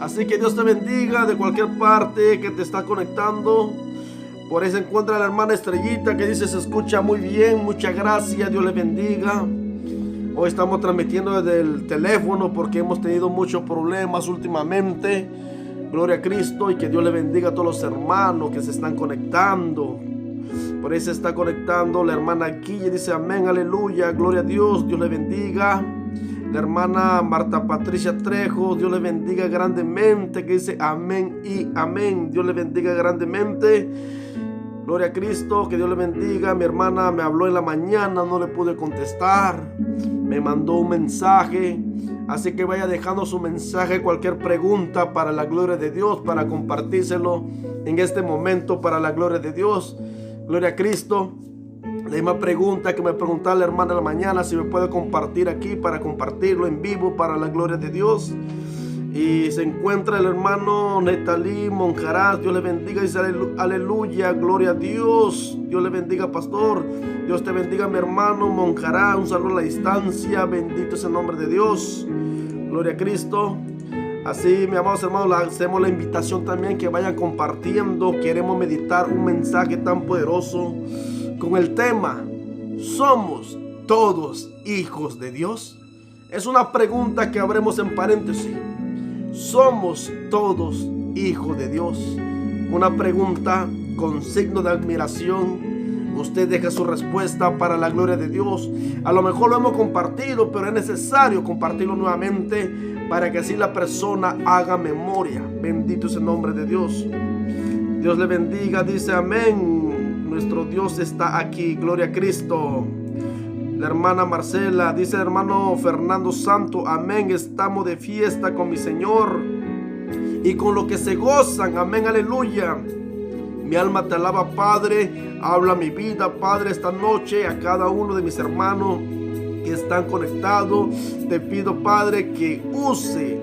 Así que Dios te bendiga de cualquier parte que te está conectando. Por ahí se encuentra la hermana Estrellita que dice: se escucha muy bien, muchas gracias, Dios le bendiga. Hoy estamos transmitiendo desde el teléfono porque hemos tenido muchos problemas últimamente. Gloria a Cristo, y que Dios le bendiga a todos los hermanos que se están conectando. Por ahí se está conectando la hermana Guille, dice amén, aleluya, gloria a Dios, Dios le bendiga. La hermana Marta Patricia Trejo, Dios le bendiga grandemente, que dice amén y amén, Dios le bendiga grandemente. Gloria a Cristo, que Dios le bendiga. Mi hermana me habló en la mañana, no le pude contestar, me mandó un mensaje, así que vaya dejando su mensaje, cualquier pregunta para la gloria de Dios, para compartírselo en este momento para la gloria de Dios. Gloria a Cristo. La misma pregunta que me preguntaba la hermana en la mañana, si me puede compartir aquí para compartirlo en vivo para la gloria de Dios. Y se encuentra el hermano Netalí Monjaraz, Dios le bendiga, dice aleluya, gloria a Dios, Dios le bendiga pastor, Dios te bendiga mi hermano Monjaraz, un saludo a la distancia, bendito es el nombre de Dios, gloria a Cristo. Así, mis amados hermanos, le hacemos la invitación también que vayan compartiendo. Queremos meditar un mensaje tan poderoso con el tema: ¿somos todos hijos de Dios? Es una pregunta que abremos en paréntesis. ¿Somos todos hijos de Dios? Una pregunta con signo de admiración. Usted deja su respuesta para la gloria de Dios. A lo mejor lo hemos compartido, pero es necesario compartirlo nuevamente para que así la persona haga memoria. Bendito es el nombre de Dios. Dios le bendiga, dice amén. Nuestro Dios está aquí, gloria a Cristo. La hermana Marcela dice: hermano Fernando Santo, amén, estamos de fiesta con mi Señor y con lo que se gozan, amén, aleluya. Mi alma te alaba, Padre, habla mi vida, Padre, esta noche a cada uno de mis hermanos que están conectados. Te pido, Padre, que use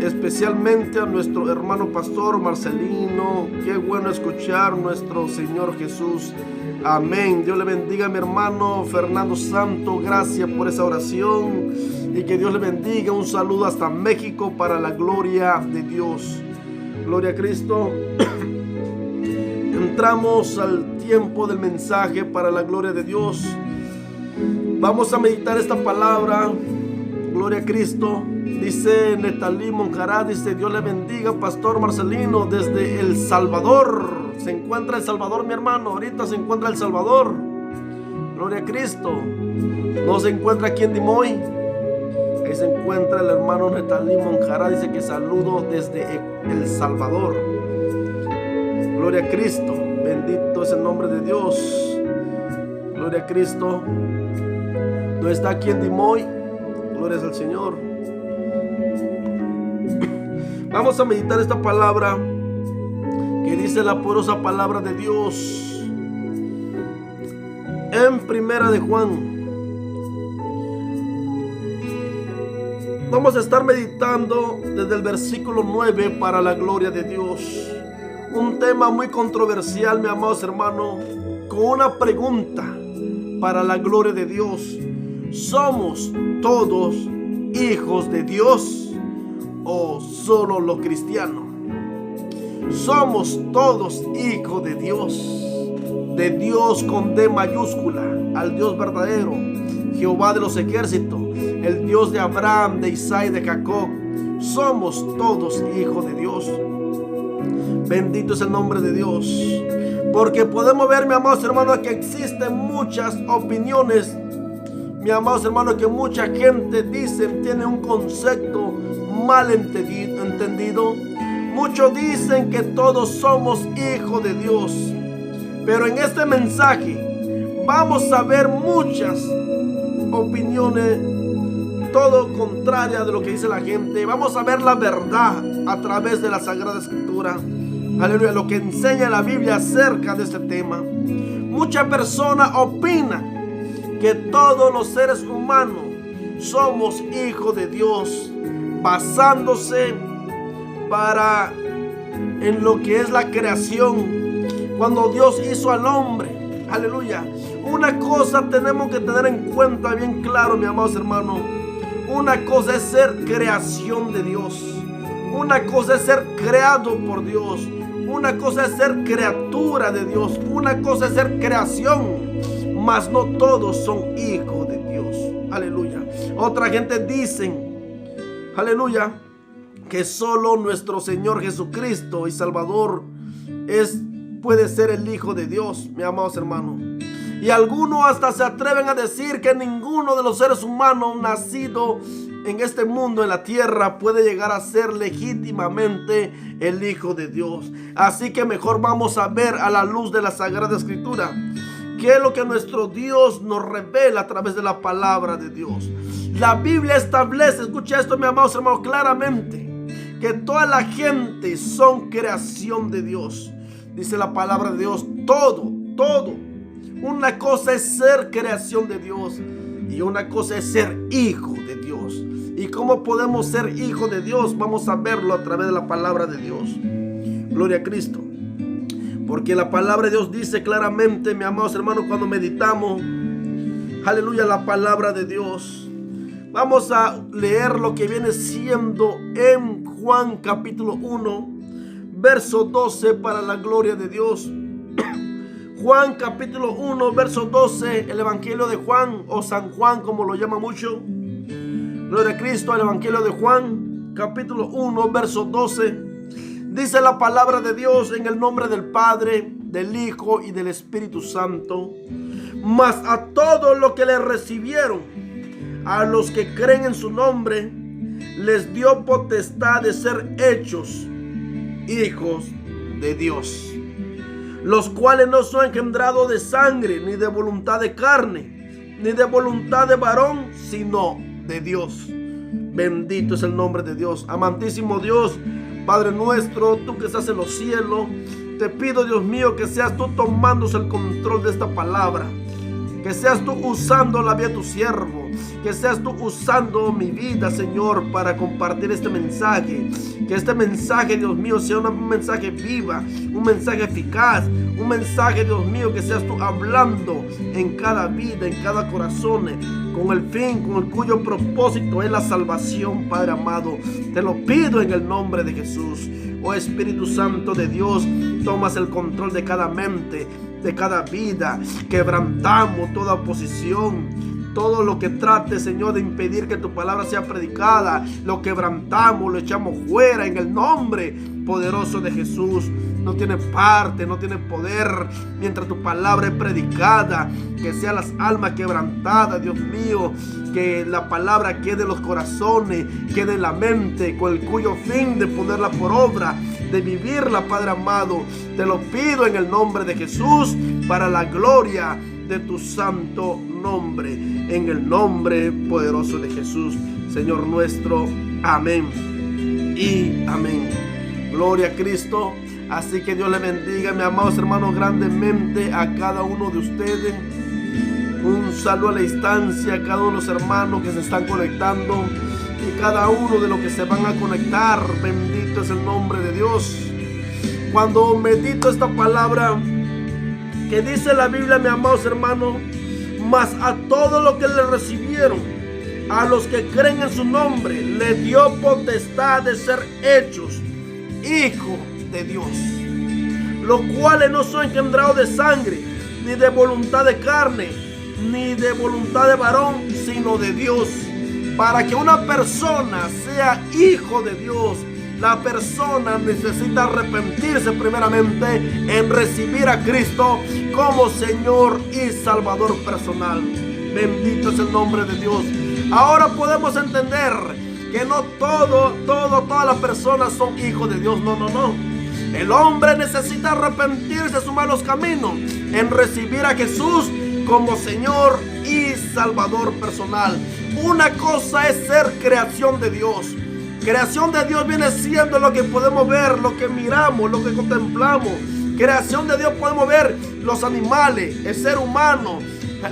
especialmente a nuestro hermano pastor Marcelino. Qué bueno escuchar nuestro Señor Jesús. Amén. Dios le bendiga a mi hermano Fernando Santo. Gracias por esa oración. Y que Dios le bendiga. Un saludo hasta México para la gloria de Dios. Gloria a Cristo. Entramos al tiempo del mensaje para la gloria de Dios. Vamos a meditar esta palabra. Gloria a Cristo. Dice Netalí Monjaraz, dice: Dios le bendiga, pastor Marcelino, desde El Salvador. Se encuentra El Salvador, mi hermano. Ahorita se encuentra El Salvador. Gloria a Cristo. No se encuentra aquí en Dimoy. Ahí se encuentra el hermano Netalí Monjaraz. Dice que saludo desde El Salvador. Gloria a Cristo. Bendito es el nombre de Dios. Gloria a Cristo. No está aquí en Dimoy. Gloria al Señor. Vamos a meditar esta palabra que dice la poderosa palabra de Dios en Primera de Juan. Vamos a estar meditando desde el versículo 9 para la gloria de Dios. Un tema muy controversial, mis amados hermanos, con una pregunta para la gloria de Dios: ¿somos todos hijos de Dios o solo los cristianos? Somos todos hijos de Dios con D mayúscula, al Dios verdadero, Jehová de los ejércitos, el Dios de Abraham, de Isaac y de Jacob. Somos todos hijos de Dios. Bendito es el nombre de Dios. Porque podemos ver, mi amados hermanos, que existen muchas opiniones, mi amados hermanos, que mucha gente dice, tiene un concepto mal entendido. Muchos dicen que todos somos hijos de Dios, pero en este mensaje vamos a ver muchas opiniones, todo contraria de lo que dice la gente. Vamos a ver la verdad a través de la Sagrada Escritura. Aleluya, lo que enseña la Biblia acerca de este tema. Muchas personas opinan que todos los seres humanos somos hijos de Dios, basándose en lo que es la creación, cuando Dios hizo al hombre. Aleluya. Una cosa tenemos que tener en cuenta bien claro, mis amados hermanos. Una cosa es ser creación de Dios. Una cosa es ser creado por Dios. Una cosa es ser criatura de Dios. Una cosa es ser creación. Mas no todos son hijos de Dios. Aleluya. Otra gente dicen, aleluya, que solo nuestro Señor Jesucristo y Salvador puede ser el Hijo de Dios, mis amados hermanos. Y algunos hasta se atreven a decir que ninguno de los seres humanos nacidos en este mundo, en la tierra, puede llegar a ser legítimamente el Hijo de Dios. Así que mejor vamos a ver a la luz de la Sagrada Escritura qué es lo que nuestro Dios nos revela a través de la palabra de Dios. La Biblia establece, escucha esto, mis amados hermanos, claramente, que toda la gente son creación de Dios. Dice la palabra de Dios, todo. Una cosa es ser creación de Dios y una cosa es ser hijo de Dios. ¿Y cómo podemos ser hijos de Dios? Vamos a verlo a través de la palabra de Dios. Gloria a Cristo. Porque la palabra de Dios dice claramente, mis amados hermanos, cuando meditamos, aleluya, la palabra de Dios. Vamos a leer lo que viene siendo en Juan capítulo 1, verso 12, para la gloria de Dios. Juan capítulo 1, verso 12, el Evangelio de Juan, o San Juan como lo llama mucho. Gloria a Cristo, el Evangelio de Juan capítulo 1, verso 12. Dice la palabra de Dios: en el nombre del Padre, del Hijo y del Espíritu Santo. Mas a todos los que le recibieron, a los que creen en su nombre, les dio potestad de ser hechos hijos de Dios, los cuales no son engendrados de sangre, ni de voluntad de carne, ni de voluntad de varón, sino de Dios. Bendito es el nombre de Dios. Amantísimo Dios, Padre nuestro, tú que estás en los cielos, te pido, Dios mío, que seas tú tomándose el control de esta palabra, que seas tú usando la vida de tu siervo, que seas tú usando mi vida, Señor, para compartir este mensaje. Que este mensaje, Dios mío, sea un mensaje viva, un mensaje eficaz, un mensaje, Dios mío, que seas tú hablando en cada vida, en cada corazón, con el fin, con el cuyo propósito es la salvación, Padre amado. Te lo pido en el nombre de Jesús. Oh Espíritu Santo de Dios, tomas el control de cada mente, de cada vida. Quebrantamos toda oposición, todo lo que trate, Señor, de impedir que tu palabra sea predicada, lo quebrantamos, lo echamos fuera en el nombre poderoso de Jesús. No tiene parte, no tiene poder mientras tu palabra es predicada. Que sean las almas quebrantadas, Dios mío, que la palabra quede en los corazones, quede en la mente, con el cuyo fin de ponerla por obra, de vivirla, Padre amado. Te lo pido en el nombre de Jesús, para la gloria de tu santo nombre, en el nombre poderoso de Jesús, Señor nuestro. Amén y amén. Gloria a Cristo. Así que Dios le bendiga, mis amados hermanos, grandemente a cada uno de ustedes. Un saludo a la distancia a cada uno de los hermanos que se están conectando y cada uno de los que se van a conectar. Bendito es el nombre de Dios. Cuando medito esta palabra que dice la Biblia, mis amados hermanos, mas a todos los que le recibieron, a los que creen en su nombre, le dio potestad de ser hechos hijos de Dios, los cuales no son engendrados de sangre, ni de voluntad de carne, ni de voluntad de varón, sino de Dios. Para que una persona sea hijo de Dios, la persona necesita arrepentirse primeramente en recibir a Cristo como Señor y Salvador personal. Bendito es el nombre de Dios. Ahora podemos entender que no todas las personas son hijos de Dios. No. El hombre necesita arrepentirse de sus malos caminos en recibir a Jesús como Señor y Salvador personal. Una cosa es ser creación de Dios. Creación de Dios viene siendo lo que podemos ver, lo que miramos, lo que contemplamos. Creación de Dios podemos ver los animales, el ser humano,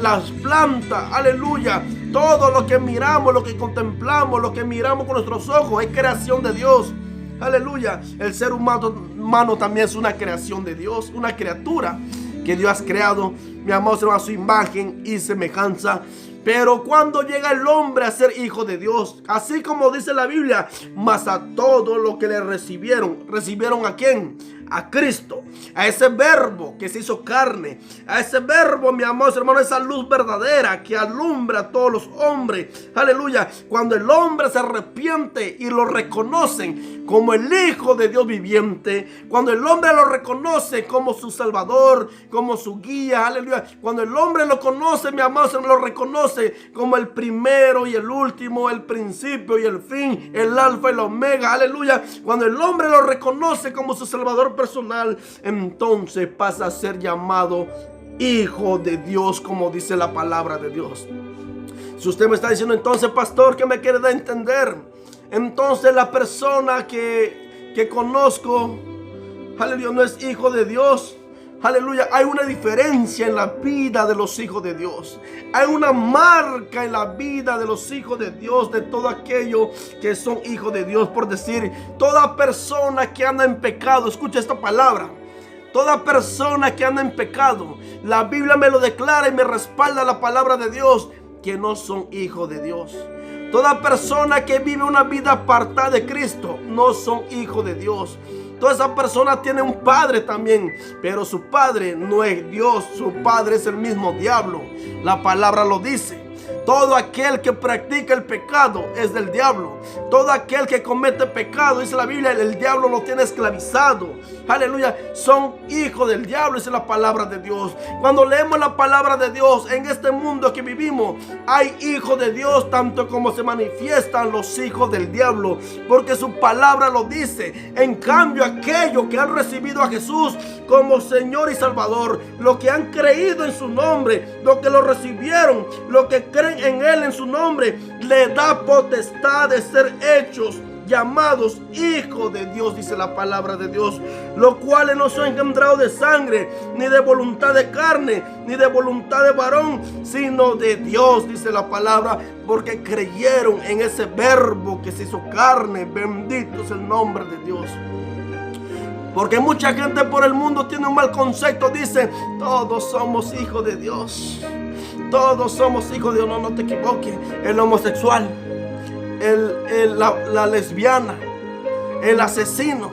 las plantas, aleluya. Todo lo que miramos, lo que contemplamos, lo que miramos con nuestros ojos es creación de Dios. Aleluya. El ser humano también es una creación de Dios, una criatura que Dios ha creado, mi amado, a su imagen y semejanza. Pero cuando llega el hombre a ser hijo de Dios, así como dice la Biblia, mas a todo lo que le ¿recibieron a quién? A Cristo, a ese verbo que se hizo carne, a ese verbo, mi amor, hermano, esa luz verdadera que alumbra a todos los hombres. Aleluya. Cuando el hombre se arrepiente y lo reconocen como el Hijo de Dios viviente, cuando el hombre lo reconoce como su Salvador, como su guía, aleluya. Cuando el hombre lo conoce, mi amor, se lo reconoce como el primero y el último, el principio y el fin, el alfa y la omega, aleluya. Cuando el hombre lo reconoce como su Salvador personal, entonces pasa a ser llamado hijo de Dios, como dice la palabra de Dios. Si usted me está diciendo, entonces, pastor, ¿qué me quiere dar a entender? Entonces la persona que conozco, aleluya, no es hijo de Dios. Aleluya, hay una diferencia en la vida de los hijos de Dios. Hay una marca en la vida de los hijos de Dios, de todo aquello que son hijos de Dios. Por decir, toda persona que anda en pecado, escucha esta palabra. Toda persona que anda en pecado, la Biblia me lo declara y me respalda la palabra de Dios, que no son hijos de Dios. Toda persona que vive una vida apartada de Cristo, no son hijos de Dios. Toda esa persona tiene un padre también, pero su padre no es Dios, su padre es el mismo diablo. La palabra lo dice. Todo aquel que practica el pecado es del diablo. Todo aquel que comete pecado, dice la Biblia, el diablo lo tiene esclavizado. Aleluya, son hijos del diablo, dice la palabra de Dios. Cuando leemos la palabra de Dios en este mundo que vivimos, hay hijos de Dios tanto como se manifiestan los hijos del diablo, porque su palabra lo dice. En cambio, aquellos que han recibido a Jesús como Señor y Salvador, los que han creído en su nombre, los que lo recibieron, los que creen en Él, en su nombre, le da potestad de ser hechos, llamados hijos de Dios, dice la palabra de Dios, los cuales no son engendrados de sangre, ni de voluntad de carne, ni de voluntad de varón, sino de Dios, dice la palabra, porque creyeron en ese verbo que se hizo carne. Bendito es el nombre de Dios. Porque mucha gente por el mundo tiene un mal concepto, dice, todos somos hijos de Dios. Todos somos hijos de Dios. No, no te equivoques. El homosexual, la lesbiana, el asesino,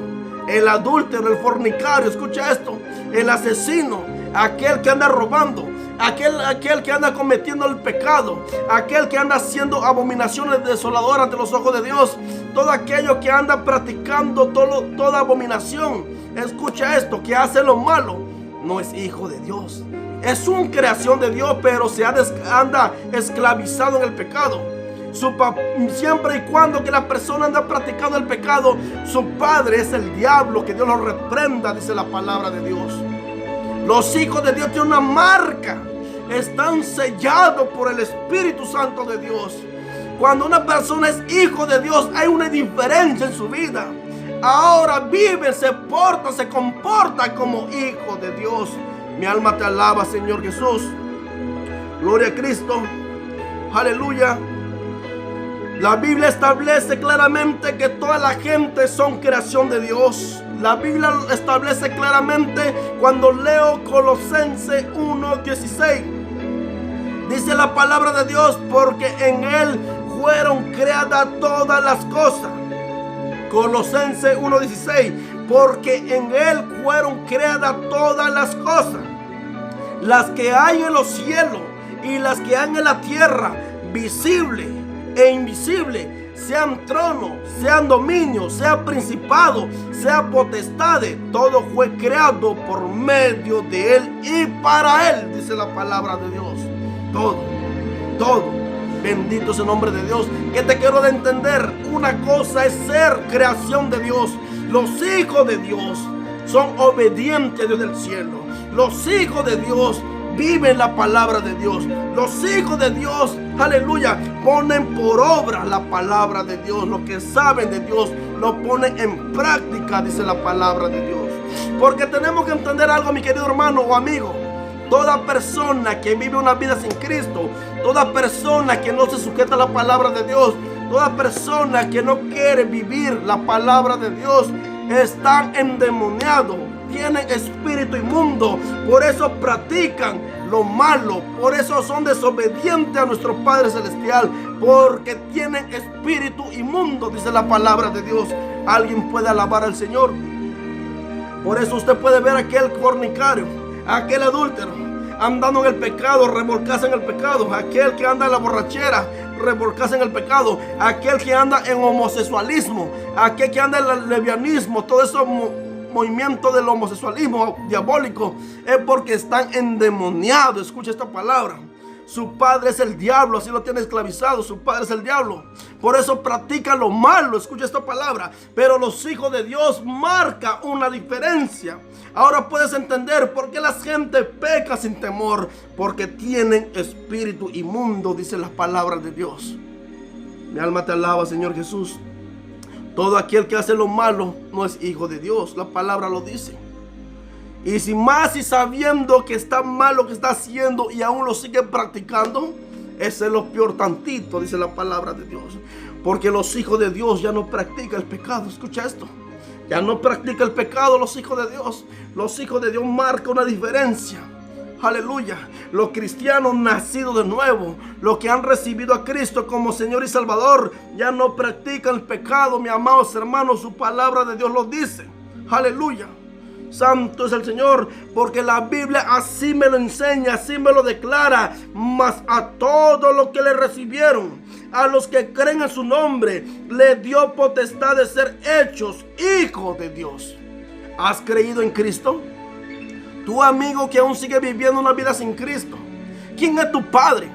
el adúltero, el fornicario, escucha esto, el asesino, aquel que anda robando, aquel que anda cometiendo el pecado, aquel que anda haciendo abominaciones desoladoras ante los ojos de Dios, todo aquello que anda practicando toda abominación, escucha esto, que hace lo malo, no es hijo de Dios. Es una creación de Dios, pero anda esclavizado en el pecado. Siempre y cuando que la persona anda practicando el pecado, su padre es el diablo, que Dios lo reprenda, dice la palabra de Dios. Los hijos de Dios tienen una marca, están sellados por el Espíritu Santo de Dios. Cuando una persona es hijo de Dios, hay una diferencia en su vida. Ahora vive, se porta, se comporta como hijo de Dios. Mi alma te alaba, Señor Jesús. Gloria a Cristo. Aleluya. La Biblia establece claramente que toda la gente son creación de Dios. La Biblia establece claramente cuando leo Colosenses 1:16. Dice la palabra de Dios, porque en Él fueron creadas todas las cosas. Colosenses 1:16. Porque en Él fueron creadas todas las cosas, las que hay en los cielos y las que hay en la tierra, visible e invisible, sean tronos, sean dominios, sean principados, sean potestades. Todo fue creado por medio de Él y para Él, dice la palabra de Dios. Todo. Bendito es el nombre de Dios. Que te quiero de entender, una cosa es ser creación de Dios. Los hijos de Dios son obedientes a Dios del cielo. Los hijos de Dios viven la palabra de Dios. Los hijos de Dios, aleluya, ponen por obra la palabra de Dios. Lo que saben de Dios lo ponen en práctica, dice la palabra de Dios. Porque tenemos que entender algo, mi querido hermano o amigo. Toda persona que vive una vida sin Cristo, toda persona que no se sujeta a la palabra de Dios, toda persona que no quiere vivir la palabra de Dios, están endemoniados, tienen espíritu inmundo. Por eso practican lo malo. Por eso son desobedientes a nuestro Padre Celestial, porque tienen espíritu inmundo, dice la palabra de Dios. ¿Alguien puede alabar al Señor? Por eso usted puede ver a aquel fornicario, a aquel adúltero, andando en el pecado, revolcarse en el pecado. Aquel que anda en la borrachera, revolcarse en el pecado. Aquel que anda en homosexualismo, aquel que anda en el lesbianismo. Todo eso movimiento del homosexualismo diabólico es porque están endemoniados. Escucha esta palabra. Su padre es el diablo, así lo tiene esclavizado. Su padre es el diablo. Por eso practica lo malo. Escucha esta palabra. Pero los hijos de Dios marca una diferencia. Ahora puedes entender por qué la gente peca sin temor. Porque tienen espíritu inmundo, dice las palabras de Dios. Mi alma te alaba, Señor Jesús. Todo aquel que hace lo malo no es hijo de Dios. La palabra lo dice. Y si más y sabiendo que está mal lo que está haciendo y aún lo sigue practicando, ese es lo peor tantito, dice la palabra de Dios. Porque los hijos de Dios ya no practican el pecado. Escucha esto. Ya no practica el pecado los hijos de Dios. Los hijos de Dios marcan una diferencia. Aleluya. Los cristianos nacidos de nuevo, los que han recibido a Cristo como Señor y Salvador, ya no practican el pecado, mis amados hermanos. Su palabra de Dios lo dice. Aleluya. Santo es el Señor, porque la Biblia así me lo enseña, así me lo declara. Mas a todos los que le recibieron, a los que creen en su nombre, le dio potestad de ser hechos hijos de Dios. ¿Has creído en Cristo? Tu amigo que aún sigue viviendo una vida sin Cristo, ¿quién es tu padre?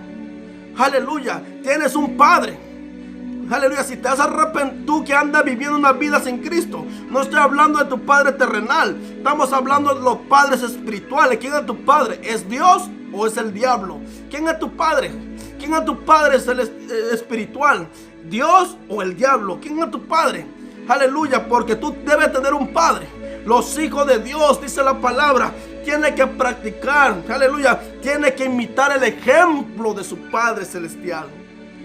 Aleluya, tienes un padre. Aleluya, si te has arrepentido, tú que andas viviendo una vida sin Cristo, no estoy hablando de tu padre terrenal, estamos hablando de los padres espirituales. ¿Quién es tu padre? ¿Es Dios o es el diablo? ¿Quién es tu padre? ¿Quién es tu padre espiritual? ¿Dios o el diablo? ¿Quién es tu padre? Aleluya, porque tú debes tener un padre. Los hijos de Dios, dice la palabra, tienen que practicar, aleluya, tienen que imitar el ejemplo de su Padre Celestial.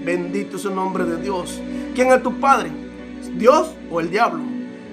Bendito es el nombre de Dios. ¿Quién es tu padre? ¿Dios o el diablo?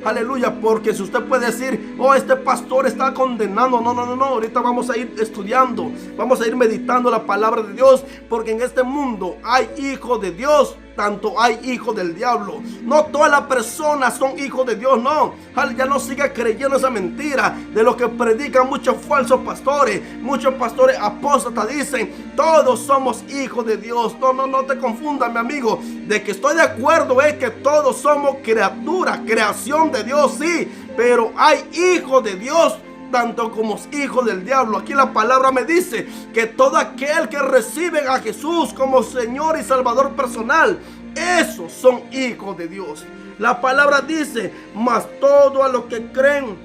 Aleluya, porque si usted puede decir, oh, este pastor está condenando. No, ahorita vamos a ir estudiando, vamos a ir meditando la palabra de Dios, porque en este mundo hay hijos de Dios, tanto hay hijos del diablo. No todas las personas son hijos de Dios, no. Ya no siga creyendo esa mentira de lo que predican muchos falsos pastores. Muchos pastores apóstatas dicen, todos somos hijos de Dios. No te confundas, mi amigo. De que estoy de acuerdo es que todos somos criaturas, creación de Dios, sí. Pero hay hijos de Dios tanto como hijos del diablo. Aquí la palabra me dice que todo aquel que recibe a Jesús como Señor y Salvador personal, esos son hijos de Dios. La palabra dice, mas todo a los que creen,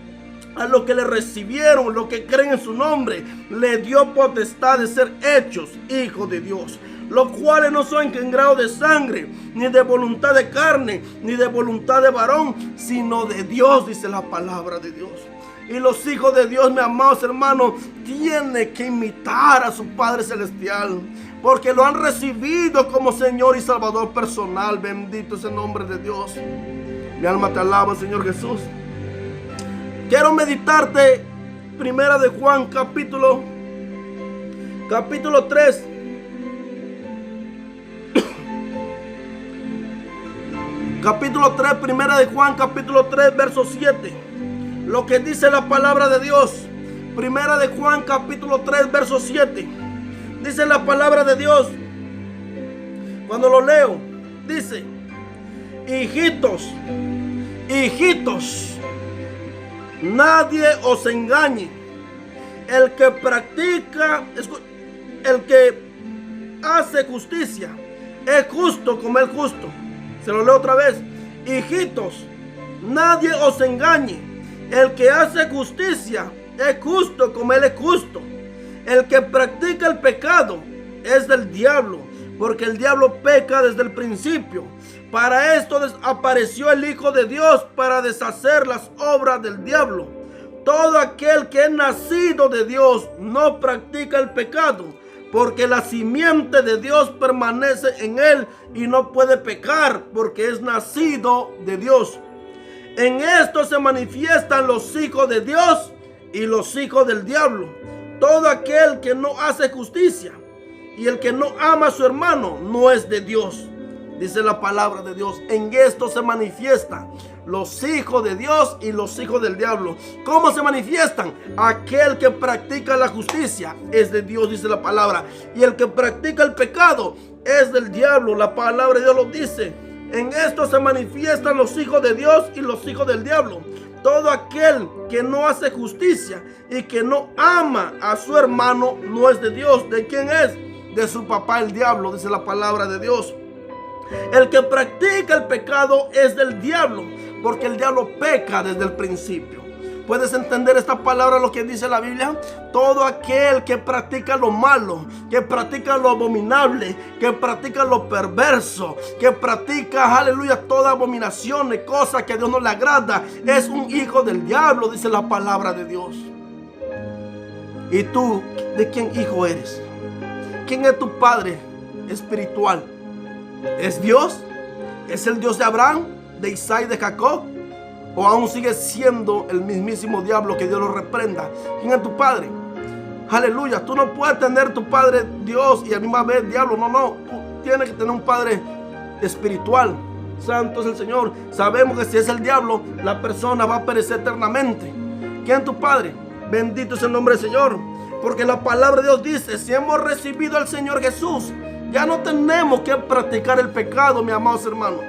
a los que le recibieron, los que creen en su nombre, le dio potestad de ser hechos hijos de Dios, los cuales no son en grado de sangre, ni de voluntad de carne, ni de voluntad de varón, sino de Dios, dice la palabra de Dios. Y los hijos de Dios, mis amados hermanos, tienen que imitar a su Padre Celestial, porque lo han recibido como Señor y Salvador personal. Bendito es el nombre de Dios. Mi alma te alaba, Señor Jesús. Quiero meditarte Primera de Juan, capítulo 3. Capítulo 3, Primera de Juan, capítulo 3, verso 7. Lo que dice la palabra de Dios. Primera de Juan, capítulo 3, verso 7. Dice la palabra de Dios. Cuando lo leo, dice: hijitos, nadie os engañe. El que practica, el que hace justicia, es justo como el justo. Se lo leo otra vez. Hijitos, nadie os engañe. El que hace justicia es justo como él es justo. El que practica el pecado es del diablo, porque el diablo peca desde el principio. Para esto apareció el Hijo de Dios, para deshacer las obras del diablo. Todo aquel que es nacido de Dios no practica el pecado, porque la simiente de Dios permanece en él y no puede pecar, porque es nacido de Dios. En esto se manifiestan los hijos de Dios y los hijos del diablo. Todo aquel que no hace justicia y el que no ama a su hermano no es de Dios. Dice la palabra de Dios. En esto se manifiestan los hijos de Dios y los hijos del diablo. ¿Cómo se manifiestan? Aquel que practica la justicia es de Dios, dice la palabra. Y el que practica el pecado es del diablo. La palabra de Dios lo dice. En esto se manifiestan los hijos de Dios y los hijos del diablo. Todo aquel que no hace justicia y que no ama a su hermano no es de Dios. ¿De quién es? De su papá el diablo, dice la palabra de Dios. El que practica el pecado es del diablo, porque el diablo peca desde el principio. ¿Puedes entender esta palabra, lo que dice la Biblia? Todo aquel que practica lo malo, que practica lo abominable, que practica lo perverso, que practica, aleluya, toda abominación de cosas que a Dios no le agrada, es un hijo del diablo, dice la palabra de Dios. ¿Y tú, de quién hijo eres? ¿Quién es tu padre espiritual? ¿Es Dios? ¿Es el Dios de Abraham, de Isaac y de Jacob? ¿O aún sigue siendo el mismísimo diablo? Que Dios lo reprenda. ¿Quién es tu padre? Aleluya. Tú no puedes tener tu padre Dios y a la misma vez diablo. No. Tú tienes que tener un padre espiritual. Santo es el Señor. Sabemos que si es el diablo, la persona va a perecer eternamente. ¿Quién es tu padre? Bendito es el nombre del Señor. Porque la palabra de Dios dice: si hemos recibido al Señor Jesús, ya no tenemos que practicar el pecado, mis amados hermanos.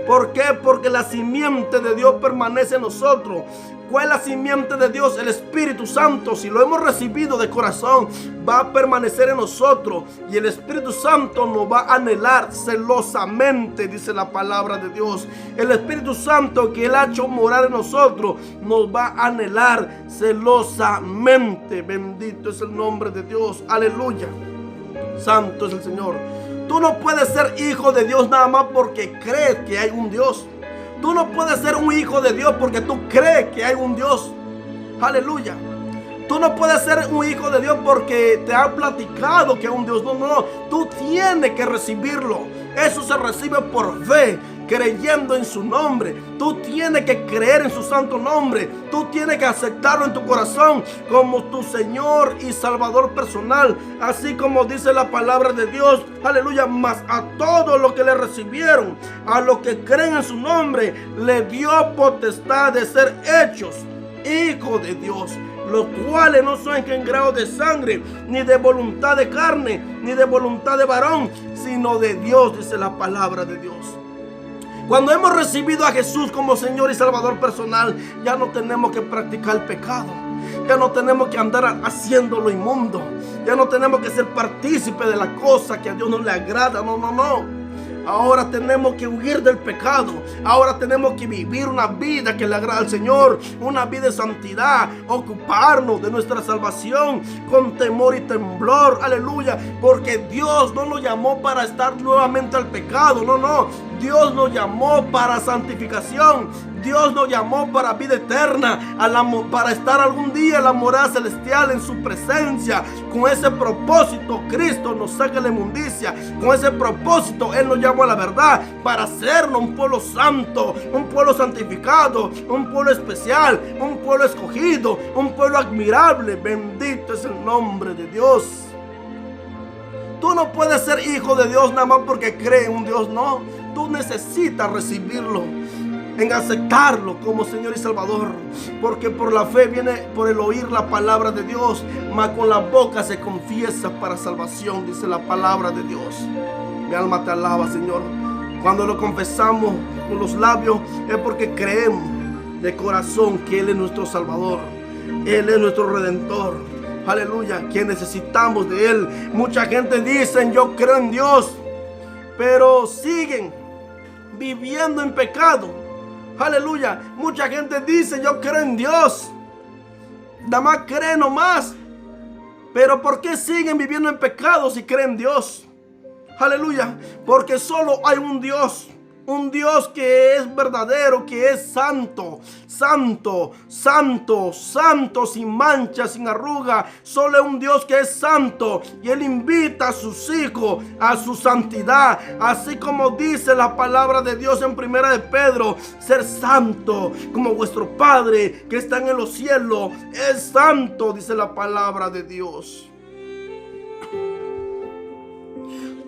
¿Por qué? Porque la simiente de Dios permanece en nosotros. ¿Cuál es la simiente de Dios? El Espíritu Santo. Si lo hemos recibido de corazón, va a permanecer en nosotros. Y el Espíritu Santo nos va a anhelar celosamente, dice la palabra de Dios. El Espíritu Santo que Él ha hecho morar en nosotros, nos va a anhelar celosamente. Bendito es el nombre de Dios. Aleluya. Santo es el Señor. Tú no puedes ser hijo de Dios nada más porque crees que hay un Dios. Tú no puedes ser un hijo de Dios porque tú crees que hay un Dios. Aleluya. Tú no puedes ser un hijo de Dios porque te han platicado que hay un Dios. No. Tú tienes que recibirlo. Eso se recibe por fe, creyendo en su nombre. Tú tienes que creer en su santo nombre. Tú tienes que aceptarlo en tu corazón como tu Señor y Salvador personal. Así como dice la palabra de Dios. Aleluya. Mas a todos los que le recibieron, a los que creen en su nombre, le dio potestad de ser hechos hijos de Dios, los cuales no son engendrados de sangre, ni de voluntad de carne, ni de voluntad de varón, sino de Dios, dice la palabra de Dios. Cuando hemos recibido a Jesús como Señor y Salvador personal, ya no tenemos que practicar el pecado. Ya no tenemos que andar haciendo lo inmundo. Ya no tenemos que ser partícipe de la cosa que a Dios no le agrada. No. Ahora tenemos que huir del pecado. Ahora tenemos que vivir una vida que le agrada al Señor, una vida de santidad, ocuparnos de nuestra salvación con temor y temblor. Aleluya. Porque Dios no nos llamó para estar nuevamente al pecado. No. Dios nos llamó para santificación. Dios nos llamó para vida eterna, para estar algún día en la morada celestial en su presencia. Con ese propósito Cristo nos saca de la inmundicia. Con ese propósito Él nos llamó a la verdad, para hacernos un pueblo santo, un pueblo santificado, un pueblo especial, un pueblo escogido, un pueblo admirable. Bendito es el nombre de Dios. Tú no puedes ser hijo de Dios nada más porque crees en un Dios. No, tú necesitas recibirlo, en aceptarlo como Señor y Salvador, porque por la fe viene por el oír la palabra de Dios, mas con la boca se confiesa para salvación, dice la palabra de Dios. Mi alma te alaba, Señor. Cuando lo confesamos con los labios es porque creemos de corazón que Él es nuestro Salvador, Él es nuestro Redentor. Aleluya, que necesitamos de Él. Mucha gente dice: yo creo en Dios, pero siguen viviendo en pecado. Aleluya. Mucha gente dice: yo creo en Dios, nada más creen nomás. Pero ¿por qué siguen viviendo en pecado si creen en Dios? Aleluya. Porque solo hay un Dios un Dios que es verdadero, que es santo, santo, santo, santo, sin mancha, sin arruga. Solo es un Dios que es santo, y Él invita a sus hijos a su santidad, así como dice la palabra de Dios en 1 de Pedro: ser santo como vuestro Padre que está en los cielos es santo, dice la palabra de Dios.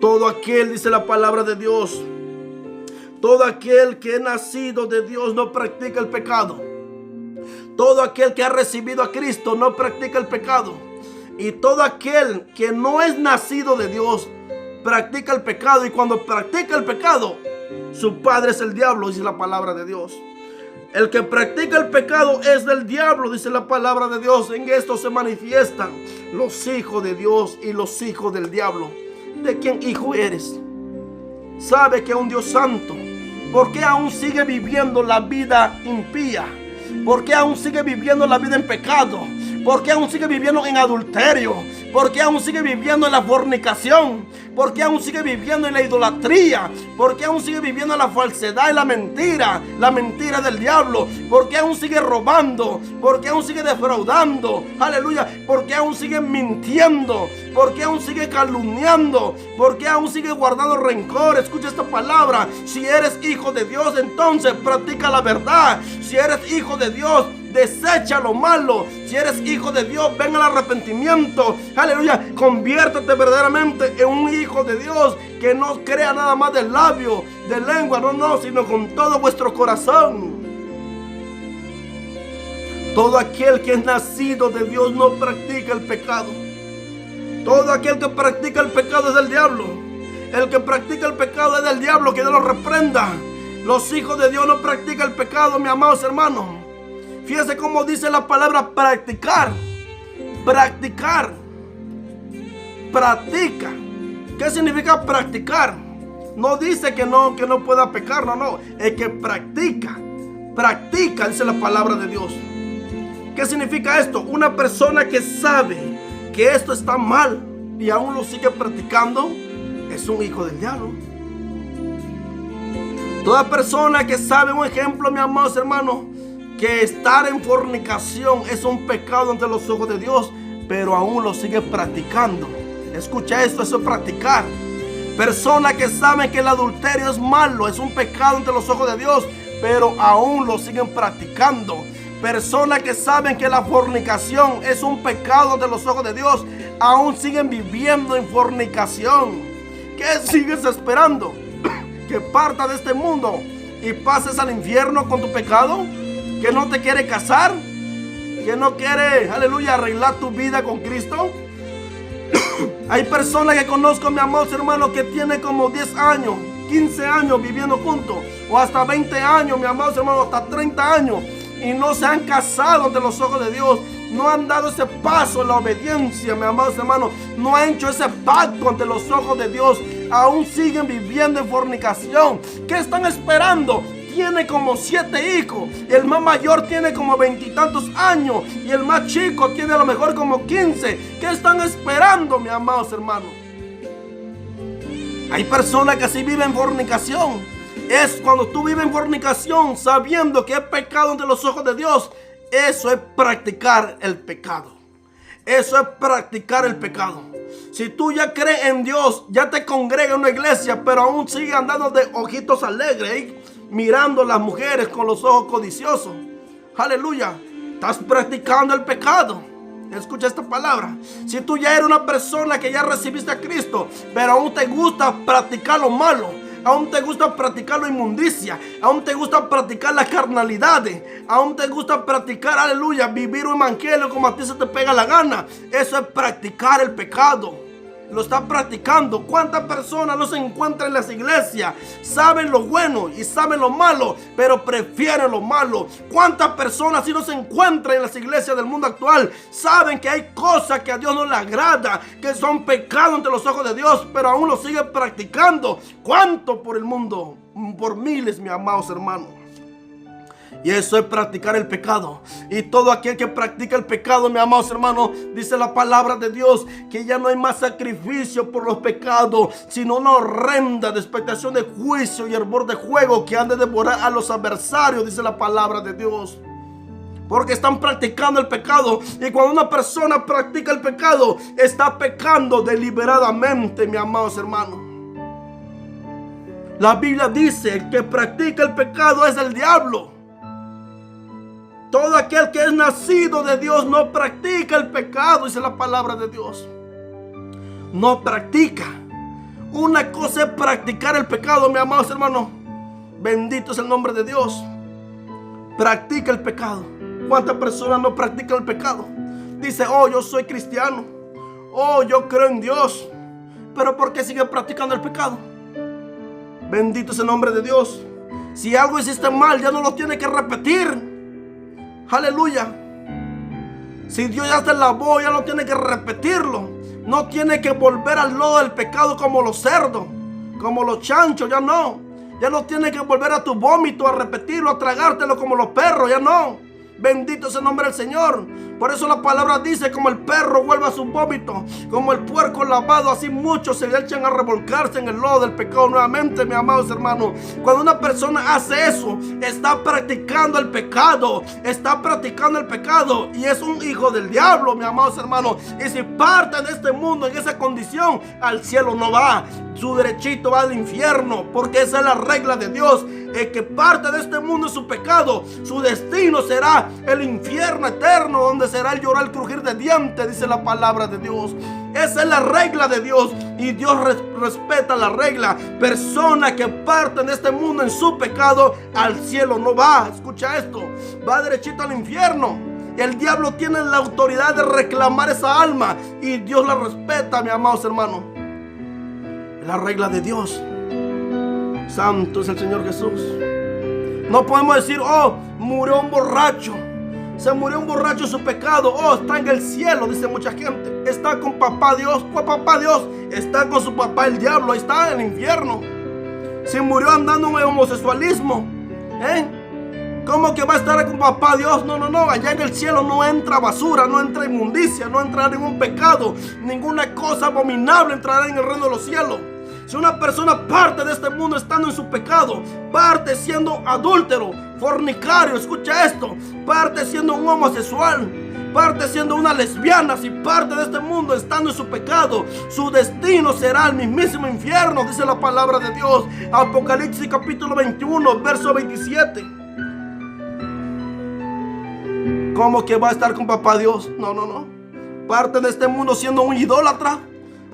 Todo aquel, dice la palabra de Dios, todo aquel que es nacido de Dios no practica el pecado. Todo aquel que ha recibido a Cristo no practica el pecado. Y todo aquel que no es nacido de Dios practica el pecado. Y cuando practica el pecado, su padre es el diablo, dice la palabra de Dios. El que practica el pecado es del diablo, dice la palabra de Dios. En esto se manifiestan los hijos de Dios y los hijos del diablo. ¿De quién hijo eres? Sabe que es un Dios santo. ¿Por qué aún sigue viviendo la vida impía? ¿Por qué aún sigue viviendo la vida en pecado? ¿Por qué aún sigue viviendo en adulterio? ¿Por qué aún sigue viviendo en la fornicación? ¿Por qué aún sigue viviendo en la idolatría? ¿Por qué aún sigue viviendo en la falsedad y la mentira del diablo? ¿Por qué aún sigue robando? ¿Por qué aún sigue defraudando? Aleluya. ¿Por qué aún sigue mintiendo? ¿Por qué aún sigue calumniando? ¿Por qué aún sigue guardando rencor? Escucha esta palabra: si eres hijo de Dios, entonces practica la verdad. Si eres hijo de Dios, desecha lo malo. Si eres hijo de Dios, ven al arrepentimiento. Aleluya. Conviértete verdaderamente en un hijo de Dios, que no crea nada más de labio, de lengua, no, sino con todo vuestro corazón. Todo aquel que es nacido de Dios no practica el pecado. Todo aquel que practica el pecado es del diablo. El que practica el pecado es del diablo, que Dios lo reprenda. Los hijos de Dios no practican el pecado, mis amados hermanos. Fíjese cómo dice la palabra practicar. Practicar. Practica. ¿Qué significa practicar? No dice que no pueda pecar, no. Es que practica. Practica, dice la palabra de Dios. ¿Qué significa esto? Una persona que sabe que esto está mal y aún lo sigue practicando es un hijo del diablo. Toda persona que sabe, un ejemplo, mis amados hermanos, que estar en fornicación es un pecado ante los ojos de Dios, pero aún lo sigue practicando. Escucha esto, eso es practicar. Personas que saben que el adulterio es malo, es un pecado ante los ojos de Dios, pero aún lo siguen practicando. Personas que saben que la fornicación es un pecado ante los ojos de Dios, aún siguen viviendo en fornicación. ¿Qué sigues esperando? ¿Que parta de este mundo y pases al infierno con tu pecado? ¿Que no te quiere casar? ¿Que no quiere, aleluya, arreglar tu vida con Cristo? Hay personas que conozco, mi amor, hermano, que tienen como 10 años, 15 años viviendo juntos, o hasta 20 años, mi amor, hermano, hasta 30 años, y no se han casado ante los ojos de Dios. No han dado ese paso en la obediencia, mi amado hermano. No han hecho ese pacto ante los ojos de Dios. Aún siguen viviendo en fornicación. ¿Qué están esperando? Tiene como 7 hijos. Y el más mayor tiene como 20 y tantos años. Y el más chico tiene a lo mejor como 15. ¿Qué están esperando, mis amados hermanos? Hay personas que sí viven en fornicación. Es cuando tú vives en fornicación sabiendo que es pecado ante los ojos de Dios. Eso es practicar el pecado. Eso es practicar el pecado. Si tú ya crees en Dios, ya te congregas en una iglesia, pero aún sigues andando de ojitos alegres, mirando a las mujeres con los ojos codiciosos. Aleluya. Estás practicando el pecado. Escucha esta palabra. Si tú ya eres una persona que ya recibiste a Cristo, pero aún te gusta practicar lo malo, aún te gusta practicar la inmundicia, aún te gusta practicar las carnalidades, aún te gusta practicar, aleluya, vivir un evangelio como a ti se te pega la gana. Eso es practicar el pecado. Lo está practicando. ¿Cuántas personas no se encuentran en las iglesias? Saben lo bueno y saben lo malo, pero prefieren lo malo. ¿Cuántas personas si no se encuentran en las iglesias del mundo actual? Saben que hay cosas que a Dios no le agrada, que son pecados ante los ojos de Dios, pero aún lo siguen practicando. ¿Cuánto por el mundo? Por miles, mis amados hermanos. Y eso es practicar el pecado. Y todo aquel que practica el pecado, mis amados hermanos, dice la palabra de Dios, que ya no hay más sacrificio por los pecados, sino una horrenda expectación de juicio y hervor de fuego que han de devorar a los adversarios, dice la palabra de Dios. Porque están practicando el pecado. Y cuando una persona practica el pecado, está pecando deliberadamente, mis amados hermanos. La Biblia dice: el que practica el pecado es el diablo. Todo aquel que es nacido de Dios no practica el pecado, dice la palabra de Dios. No practica. Una cosa es practicar el pecado, mis amados hermanos. Bendito es el nombre de Dios. Practica el pecado. ¿Cuántas personas no practican el pecado? Dice: oh, yo soy cristiano. Oh, yo creo en Dios. Pero ¿por qué sigue practicando el pecado? Bendito es el nombre de Dios. Si algo hiciste mal, ya no lo tiene que repetir. Aleluya. Si Dios ya te lavó, ya no tiene que repetirlo. No tiene que volver al lodo del pecado como los cerdos, como los chanchos, ya no. Ya no tiene que volver a tu vómito, a repetirlo, a tragártelo como los perros, ya no. Bendito es el nombre del Señor. Por eso la palabra dice: como el perro vuelve a su vómito, como el puerco lavado, así muchos se le echan a revolcarse en el lodo del pecado nuevamente, mis amados hermanos. Cuando una persona hace eso, está practicando el pecado. Está practicando el pecado y es un hijo del diablo, mis amados hermanos. Y si parte de este mundo en esa condición, al cielo no va. Su derechito va al infierno, porque esa es la regla de Dios. El que parte de este mundo en su pecado, su destino será el infierno eterno, donde será el llorar, el crujir de dientes, dice la palabra de Dios. Esa es la regla de Dios y Dios respeta la regla. Persona que parte de este mundo en su pecado, al cielo no va. Escucha esto: va derechito al infierno. El diablo tiene la autoridad de reclamar esa alma y Dios la respeta, mis amados hermanos. La regla de Dios. Santo es el Señor Jesús. No podemos decir: oh, murió un borracho. Se murió un borracho en su pecado. Oh, está en el cielo, dice mucha gente. Está con papá Dios. ¿Cuál papá Dios? Está con su papá el diablo. Ahí está en el infierno. Si murió andando en el homosexualismo, ¿cómo que va a estar con papá Dios? No, no, no. Allá en el cielo no entra basura, no entra inmundicia, no entra ningún pecado. Ninguna cosa abominable entrará en el reino de los cielos. Si una persona parte de este mundo estando en su pecado, parte siendo adúltero, fornicario, escucha esto, parte siendo un homosexual, parte siendo una lesbiana, si parte de este mundo estando en su pecado, su destino será el mismísimo infierno, dice la palabra de Dios. Apocalipsis capítulo 21, verso 27. ¿Cómo que va a estar con papá Dios? No, no, no. Parte de este mundo siendo un idólatra,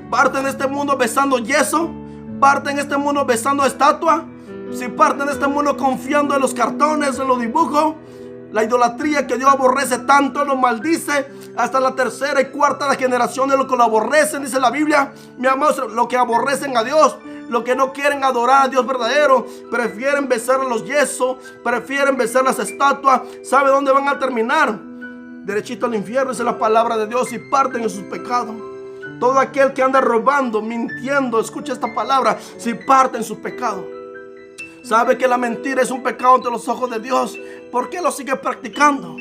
parte de este mundo besando yeso, parte en este mundo besando estatua, si parte de este mundo confiando en los cartones, en los dibujos, la idolatría que Dios aborrece tanto, lo maldice hasta la tercera y cuarta generación de lo que lo aborrecen, dice la Biblia. Mi amados, lo que aborrecen a Dios, lo que no quieren adorar a Dios verdadero, prefieren besar a los yesos, prefieren besar las estatuas. ¿Sabe dónde van a terminar? Derechito al infierno, dice la palabra de Dios, y parten en sus pecados. Todo aquel que anda robando, mintiendo, escucha esta palabra, si parte en su pecado. ¿Sabe que la mentira es un pecado ante los ojos de Dios? ¿Por qué lo sigue practicando?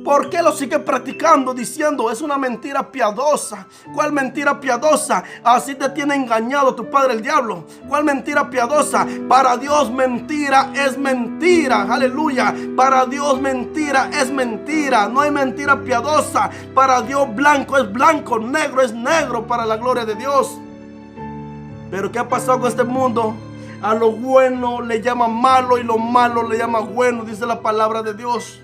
¿Por qué lo sigue practicando diciendo es una mentira piadosa? ¿Cuál mentira piadosa? Así te tiene engañado tu padre el diablo. ¿Cuál mentira piadosa? Para Dios mentira es mentira. Aleluya. Para Dios mentira es mentira. No hay mentira piadosa. Para Dios blanco es blanco, negro es negro, para la gloria de Dios. Pero ¿qué ha pasado con este mundo? A lo bueno le llama malo y lo malo le llama bueno, dice la palabra de Dios.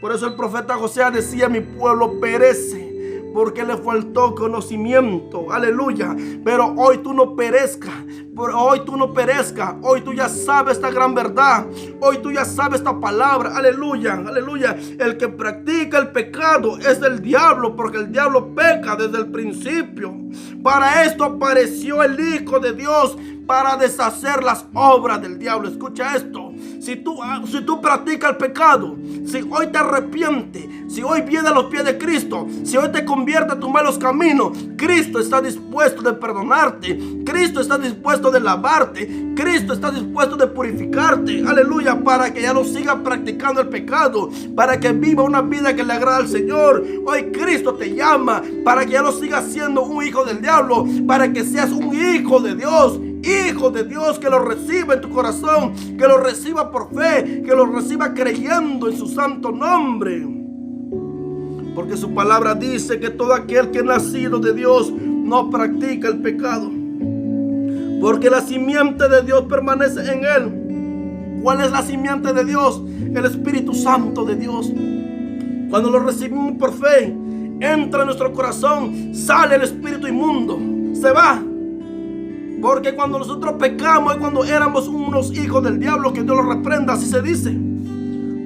Por eso el profeta José decía: mi pueblo perece porque le faltó conocimiento. Aleluya. Pero hoy tú no perezcas. Hoy tú no perezcas. Hoy tú ya sabes esta gran verdad. Hoy tú ya sabes esta palabra. Aleluya. Aleluya. El que practica el pecado es el diablo, porque el diablo peca desde el principio. Para esto apareció el Hijo de Dios, para deshacer las obras del diablo. Escucha esto. si tú practicas el pecado, si hoy te arrepientes, si hoy vienes a los pies de Cristo, si hoy te conviertes a tus malos caminos, Cristo está dispuesto de perdonarte, Cristo está dispuesto de lavarte, Cristo está dispuesto de purificarte, aleluya, para que ya no sigas practicando el pecado, para que viva una vida que le agrada al Señor. Hoy Cristo te llama para que ya no sigas siendo un hijo del diablo, para que seas un hijo de Dios. Hijo de Dios, que lo reciba en tu corazón, que lo reciba por fe, que lo reciba creyendo en su santo nombre. Porque su palabra dice que todo aquel que es nacido de Dios no practica el pecado, porque la simiente de Dios permanece en él. ¿Cuál es la simiente de Dios? El Espíritu Santo de Dios. Cuando lo recibimos por fe, entra en nuestro corazón, sale el espíritu inmundo, se va. Porque cuando nosotros pecamos es cuando éramos unos hijos del diablo, que Dios lo reprenda, así se dice.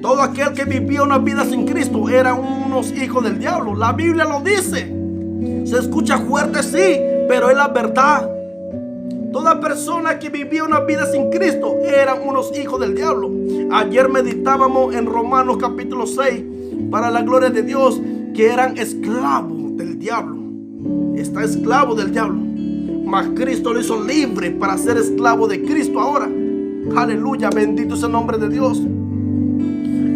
Todo aquel que vivía una vida sin Cristo eran unos hijos del diablo. La Biblia lo dice. Se escucha fuerte, sí, pero es la verdad. Toda persona que vivía una vida sin Cristo eran unos hijos del diablo. Ayer meditábamos en Romanos capítulo 6, para la gloria de Dios, que eran esclavos del diablo. Está esclavo del diablo. Mas Cristo lo hizo libre para ser esclavo de Cristo ahora. Aleluya, bendito es el nombre de Dios.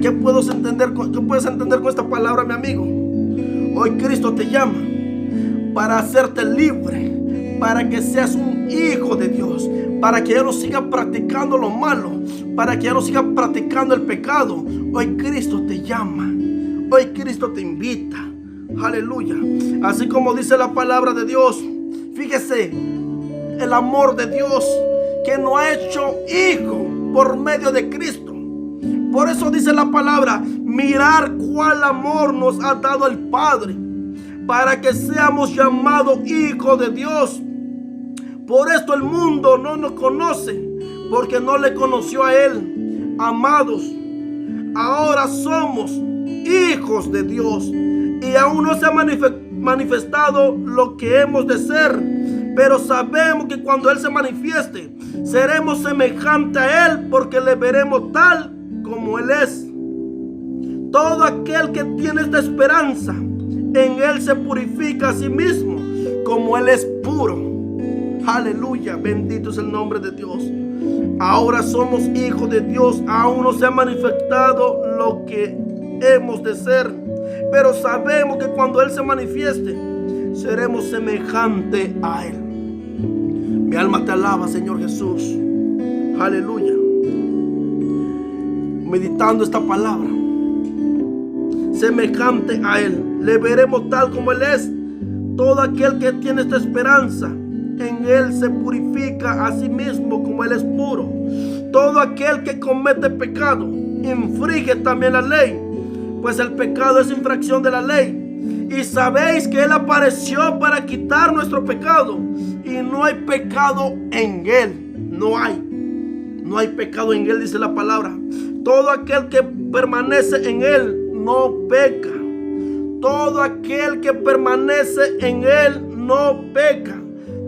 ¿Qué puedes entender con esta palabra, mi amigo? Hoy Cristo te llama para hacerte libre, para que seas un hijo de Dios, para que ya no sigas practicando lo malo, para que ya no sigas practicando el pecado. Hoy Cristo te llama, hoy Cristo te invita. Aleluya. Así como dice la palabra de Dios. Fíjese, el amor de Dios que nos ha hecho hijo por medio de Cristo. Por eso dice la palabra, mirar cuál amor nos ha dado el Padre, para que seamos llamados hijos de Dios. Por esto el mundo no nos conoce, porque no le conoció a Él. Amados, ahora somos hijos de Dios y aún no se ha manifestado lo que hemos de ser, pero sabemos que cuando Él se manifieste seremos semejantes a Él, porque le veremos tal como Él es. Todo aquel que tiene esta esperanza en Él se purifica a sí mismo, como Él es puro. Aleluya, bendito es el nombre de Dios. Ahora somos hijos de Dios, aún no se ha manifestado lo que hemos de ser, pero sabemos que cuando Él se manifieste seremos semejantes a Él. Mi alma te alaba, Señor Jesús. Aleluya. Meditando esta palabra, semejante a Él, le veremos tal como Él es. Todo aquel que tiene esta esperanza en Él se purifica a sí mismo, como Él es puro. Todo aquel que comete pecado infringe también la ley, pues el pecado es infracción de la ley. Y sabéis que Él apareció para quitar nuestro pecado, y no hay pecado en Él. No hay pecado en Él, dice la palabra. Todo aquel que permanece en Él no peca. Todo aquel que permanece en Él no peca.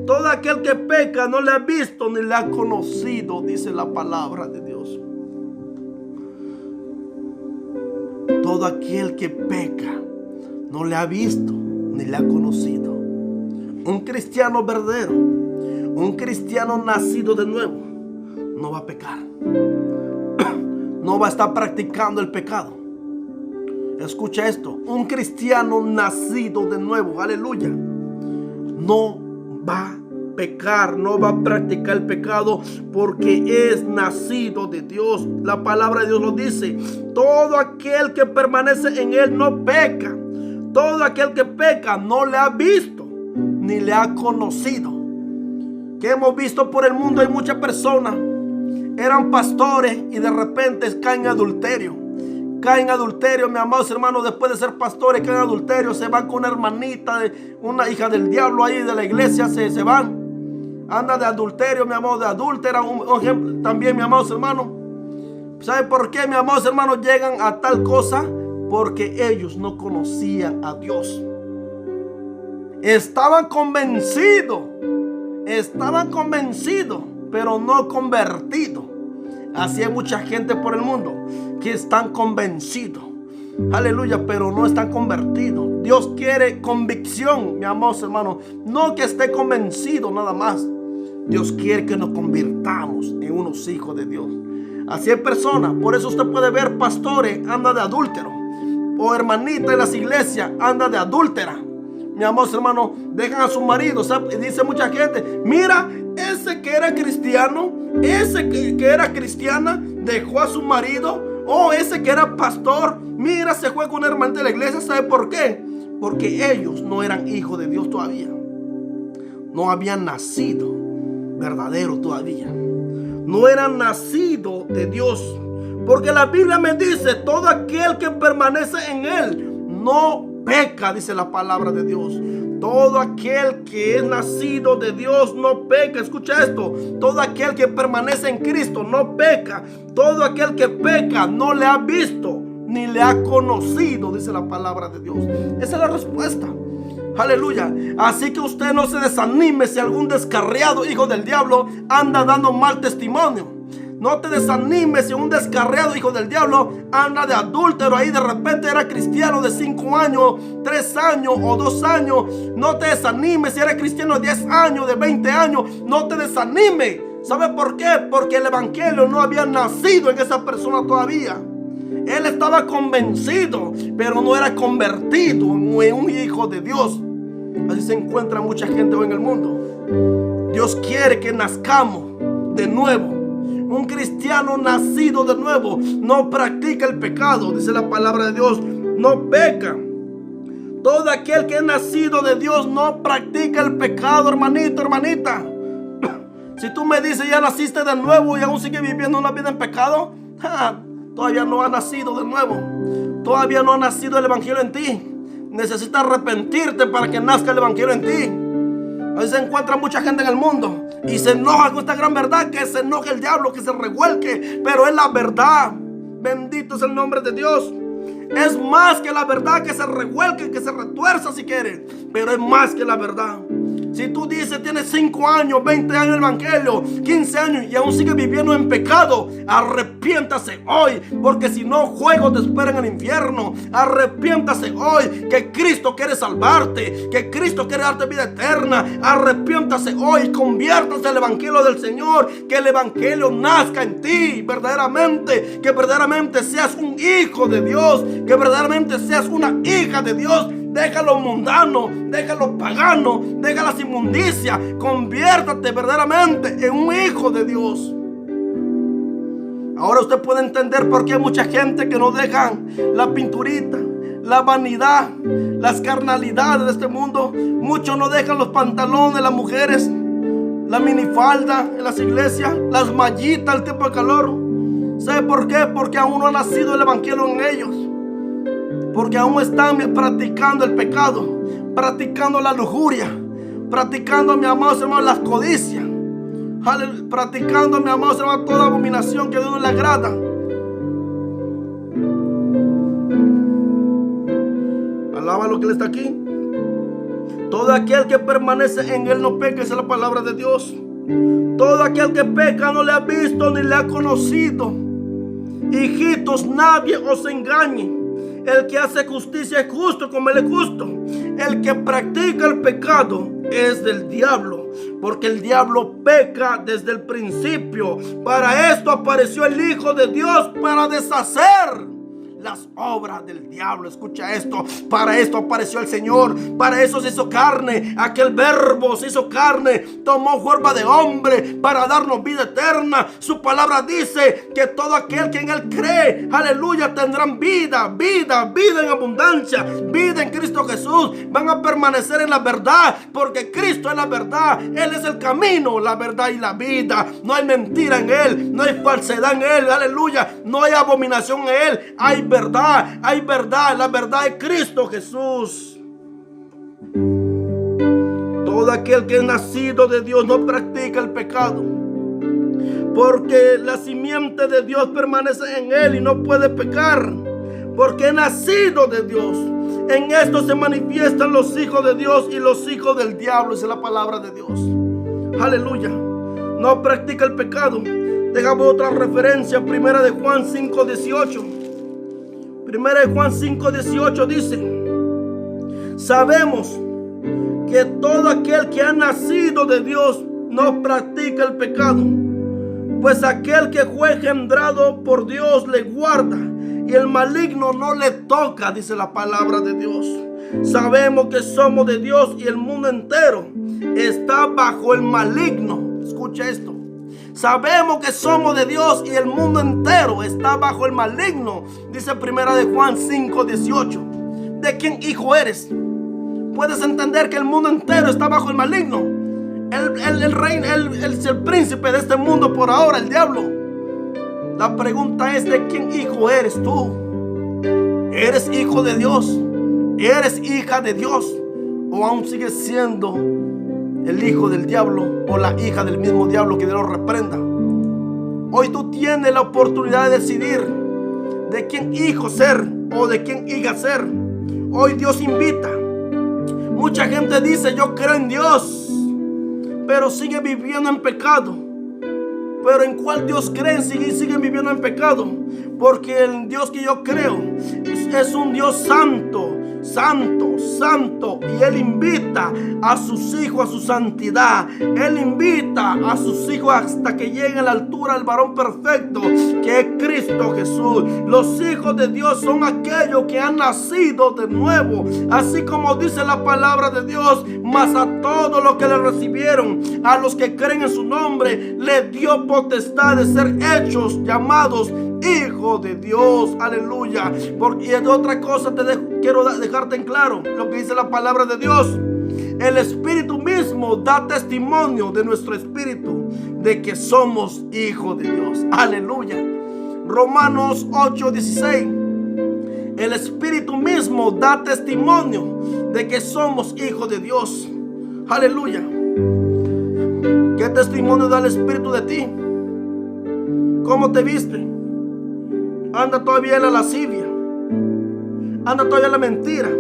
Todo aquel que peca no le ha visto ni le ha conocido, dice la palabra de Dios. Todo aquel que peca no le ha visto ni le ha conocido. Un cristiano verdadero, un cristiano nacido de nuevo, no va a pecar. No va a estar practicando el pecado. Escucha esto. Un cristiano nacido de nuevo, aleluya, no va a pecar, no va a practicar el pecado, porque es nacido de Dios. La palabra de Dios lo dice. Todo aquel que permanece en Él no peca. Todo aquel que peca no le ha visto ni le ha conocido. Que hemos visto por el mundo, hay muchas personas, eran pastores y de repente caen en adulterio. Caen en adulterio, mis amados hermanos. Después de ser pastores, caen en adulterio. Se van con una hermanita, una hija del diablo ahí de la iglesia. Se van. Anda de adulterio, mi amado, de adúltera. Un ejemplo también, mis amados hermanos. ¿Sabe por qué, mis amados hermanos, llegan a tal cosa? Porque ellos no conocían a Dios. Estaban convencidos, pero no convertidos. Así hay mucha gente por el mundo que están convencidos, aleluya, pero no están convertidos. Dios quiere convicción, mi amados hermanos, no que esté convencido nada más. Dios quiere que nos convirtamos en unos hijos de Dios. Así hay personas, por eso usted puede ver pastores anda de adúltero, o hermanita en las iglesias anda de adúltera. Mi amados hermanos, dejan a su marido, ¿sabe? Dice mucha gente, mira, ese que era cristiano, ese que era cristiana, dejó a su marido. O ese que era pastor, mira, se fue con una hermanita de la iglesia. ¿Sabe por qué? Porque ellos no eran hijos de Dios todavía. No habían nacido verdadero todavía. No eran nacidos de Dios. Porque la Biblia me dice, todo aquel que permanece en Él no peca, dice la palabra de Dios. Todo aquel que es nacido de Dios no peca. Escucha esto. Todo aquel que permanece en Cristo no peca. Todo aquel que peca no le ha visto ni le ha conocido, dice la palabra de Dios. Esa es la respuesta. Aleluya. Así que usted no se desanime si algún descarriado hijo del diablo anda dando mal testimonio. No te desanimes si un descarriado hijo del diablo anda de adúltero ahí, de repente era cristiano de 5 años, 3 años o 2 años. No te desanimes si eres cristiano de 10 años, de 20 años. No te desanimes. ¿Sabe por qué? Porque el evangelio no había nacido en esa persona todavía. Él estaba convencido, pero no era convertido en un hijo de Dios. Así se encuentra mucha gente hoy en el mundo. Dios quiere que nazcamos de nuevo. Un cristiano nacido de nuevo no practica el pecado, dice la palabra de Dios, no peca. Todo aquel que es nacido de Dios no practica el pecado, hermanito, hermanita. Si tú me dices ya naciste de nuevo y aún sigues viviendo una vida en pecado, todavía no has nacido de nuevo. Todavía no ha nacido el evangelio en ti. Necesitas arrepentirte para que nazca el evangelio en ti. Ahí se encuentra mucha gente en el mundo y se enoja con esta gran verdad, que se enoje el diablo, que se revuelque, pero es la verdad. Bendito es el nombre de Dios. Es más que la verdad, que se revuelque, que se retuerza si quiere, pero es más que la verdad. Si tú dices tienes 5 años, 20 años en el evangelio, 15 años y aún sigues viviendo en pecado, arrepiéntase hoy, porque si no, juegos te esperan en el infierno. Arrepiéntase hoy, que Cristo quiere salvarte, que Cristo quiere darte vida eterna. Arrepiéntase hoy, conviértase al evangelio del Señor, que el evangelio nazca en ti verdaderamente, que verdaderamente seas un hijo de Dios, que verdaderamente seas una hija de Dios. Deja lo mundano, deja lo pagano, deja las inmundicias. Conviértate verdaderamente en un hijo de Dios. Ahora usted puede entender por qué hay mucha gente que no dejan la pinturita, la vanidad, las carnalidades de este mundo. Muchos no dejan los pantalones de las mujeres, la minifalda en las iglesias, las mallitas al tiempo de calor. ¿Sabe por qué? Porque aún no ha nacido el evangelio en ellos. Porque aún están practicando el pecado, practicando la lujuria, practicando, mi amados hermanos, las codicias, practicando, mi amados hermanos, toda abominación que a Dios no le agrada. Alaba lo que Él está aquí. Todo aquel que permanece en Él no peca, esa es la palabra de Dios. Todo aquel que peca no le ha visto ni le ha conocido. Hijitos, nadie os engañe. El que hace justicia es justo como Él es justo. El que practica el pecado es del diablo, porque el diablo peca desde el principio. Para esto apareció el Hijo de Dios, para deshacer las obras del diablo. Escucha esto. Para esto apareció el Señor. Para eso se hizo carne. Aquel verbo se hizo carne, tomó forma de hombre para darnos vida eterna. Su palabra dice que todo aquel que en Él cree, aleluya, tendrán vida en abundancia, vida en Cristo Jesús. Van a permanecer en la verdad, porque Cristo es la verdad. Él es el camino, la verdad y la vida. No hay mentira en Él, no hay falsedad en Él, aleluya. No hay abominación en Él. Hay verdad, la verdad es Cristo Jesús. Todo aquel que es nacido de Dios no practica el pecado, porque la simiente de Dios permanece en él y no puede pecar, porque es nacido de Dios. En esto se manifiestan los hijos de Dios y los hijos del diablo. Esa es la palabra de Dios. Aleluya. No practica el pecado. Dejamos otra referencia, Primera de Juan 5:18. Primera de Juan 5:18 dice: sabemos que todo aquel que ha nacido de Dios no practica el pecado, pues aquel que fue engendrado por Dios le guarda y el maligno no le toca, dice la palabra de Dios. Sabemos que somos de Dios y el mundo entero está bajo el maligno. Escucha esto. Sabemos que somos de Dios y el mundo entero está bajo el maligno. Dice Primera de Juan 5:18. ¿De quién hijo eres? Puedes entender que el mundo entero está bajo el maligno. El rey, el príncipe de este mundo por ahora, el diablo. La pregunta es: ¿de quién hijo eres tú? ¿Eres hijo de Dios? ¿Eres hija de Dios? ¿O aún sigues siendo el hijo del diablo o la hija del mismo diablo? Que Dios lo reprenda. Hoy tú tienes la oportunidad de decidir de quién hijo ser o de quién hija ser. Hoy Dios invita. Mucha gente dice: yo creo en Dios, pero sigue viviendo en pecado. Pero ¿en cuál Dios creen si siguen viviendo en pecado? Porque el Dios que yo creo es un Dios santo, santo, santo. Y Él invita a sus hijos a su santidad. Él invita a sus hijos hasta que lleguen a la altura del varón perfecto, que es Cristo Jesús. Los hijos de Dios son aquellos que han nacido de nuevo, así como dice la palabra de Dios. Mas a todos los que le recibieron, a los que creen en su nombre, le dio potestad de ser hechos, llamados hijos de Dios. Aleluya. Y de otra cosa quiero dejarte en claro lo que dice la palabra de Dios. El Espíritu mismo da testimonio de nuestro espíritu de que somos hijos de Dios. Aleluya. Romanos 8:16. El Espíritu mismo da testimonio de que somos hijos de Dios. Aleluya. ¿Qué testimonio da el Espíritu de ti? ¿Cómo te viste? Anda todavía en la lascivia, anda todavía en la mentira,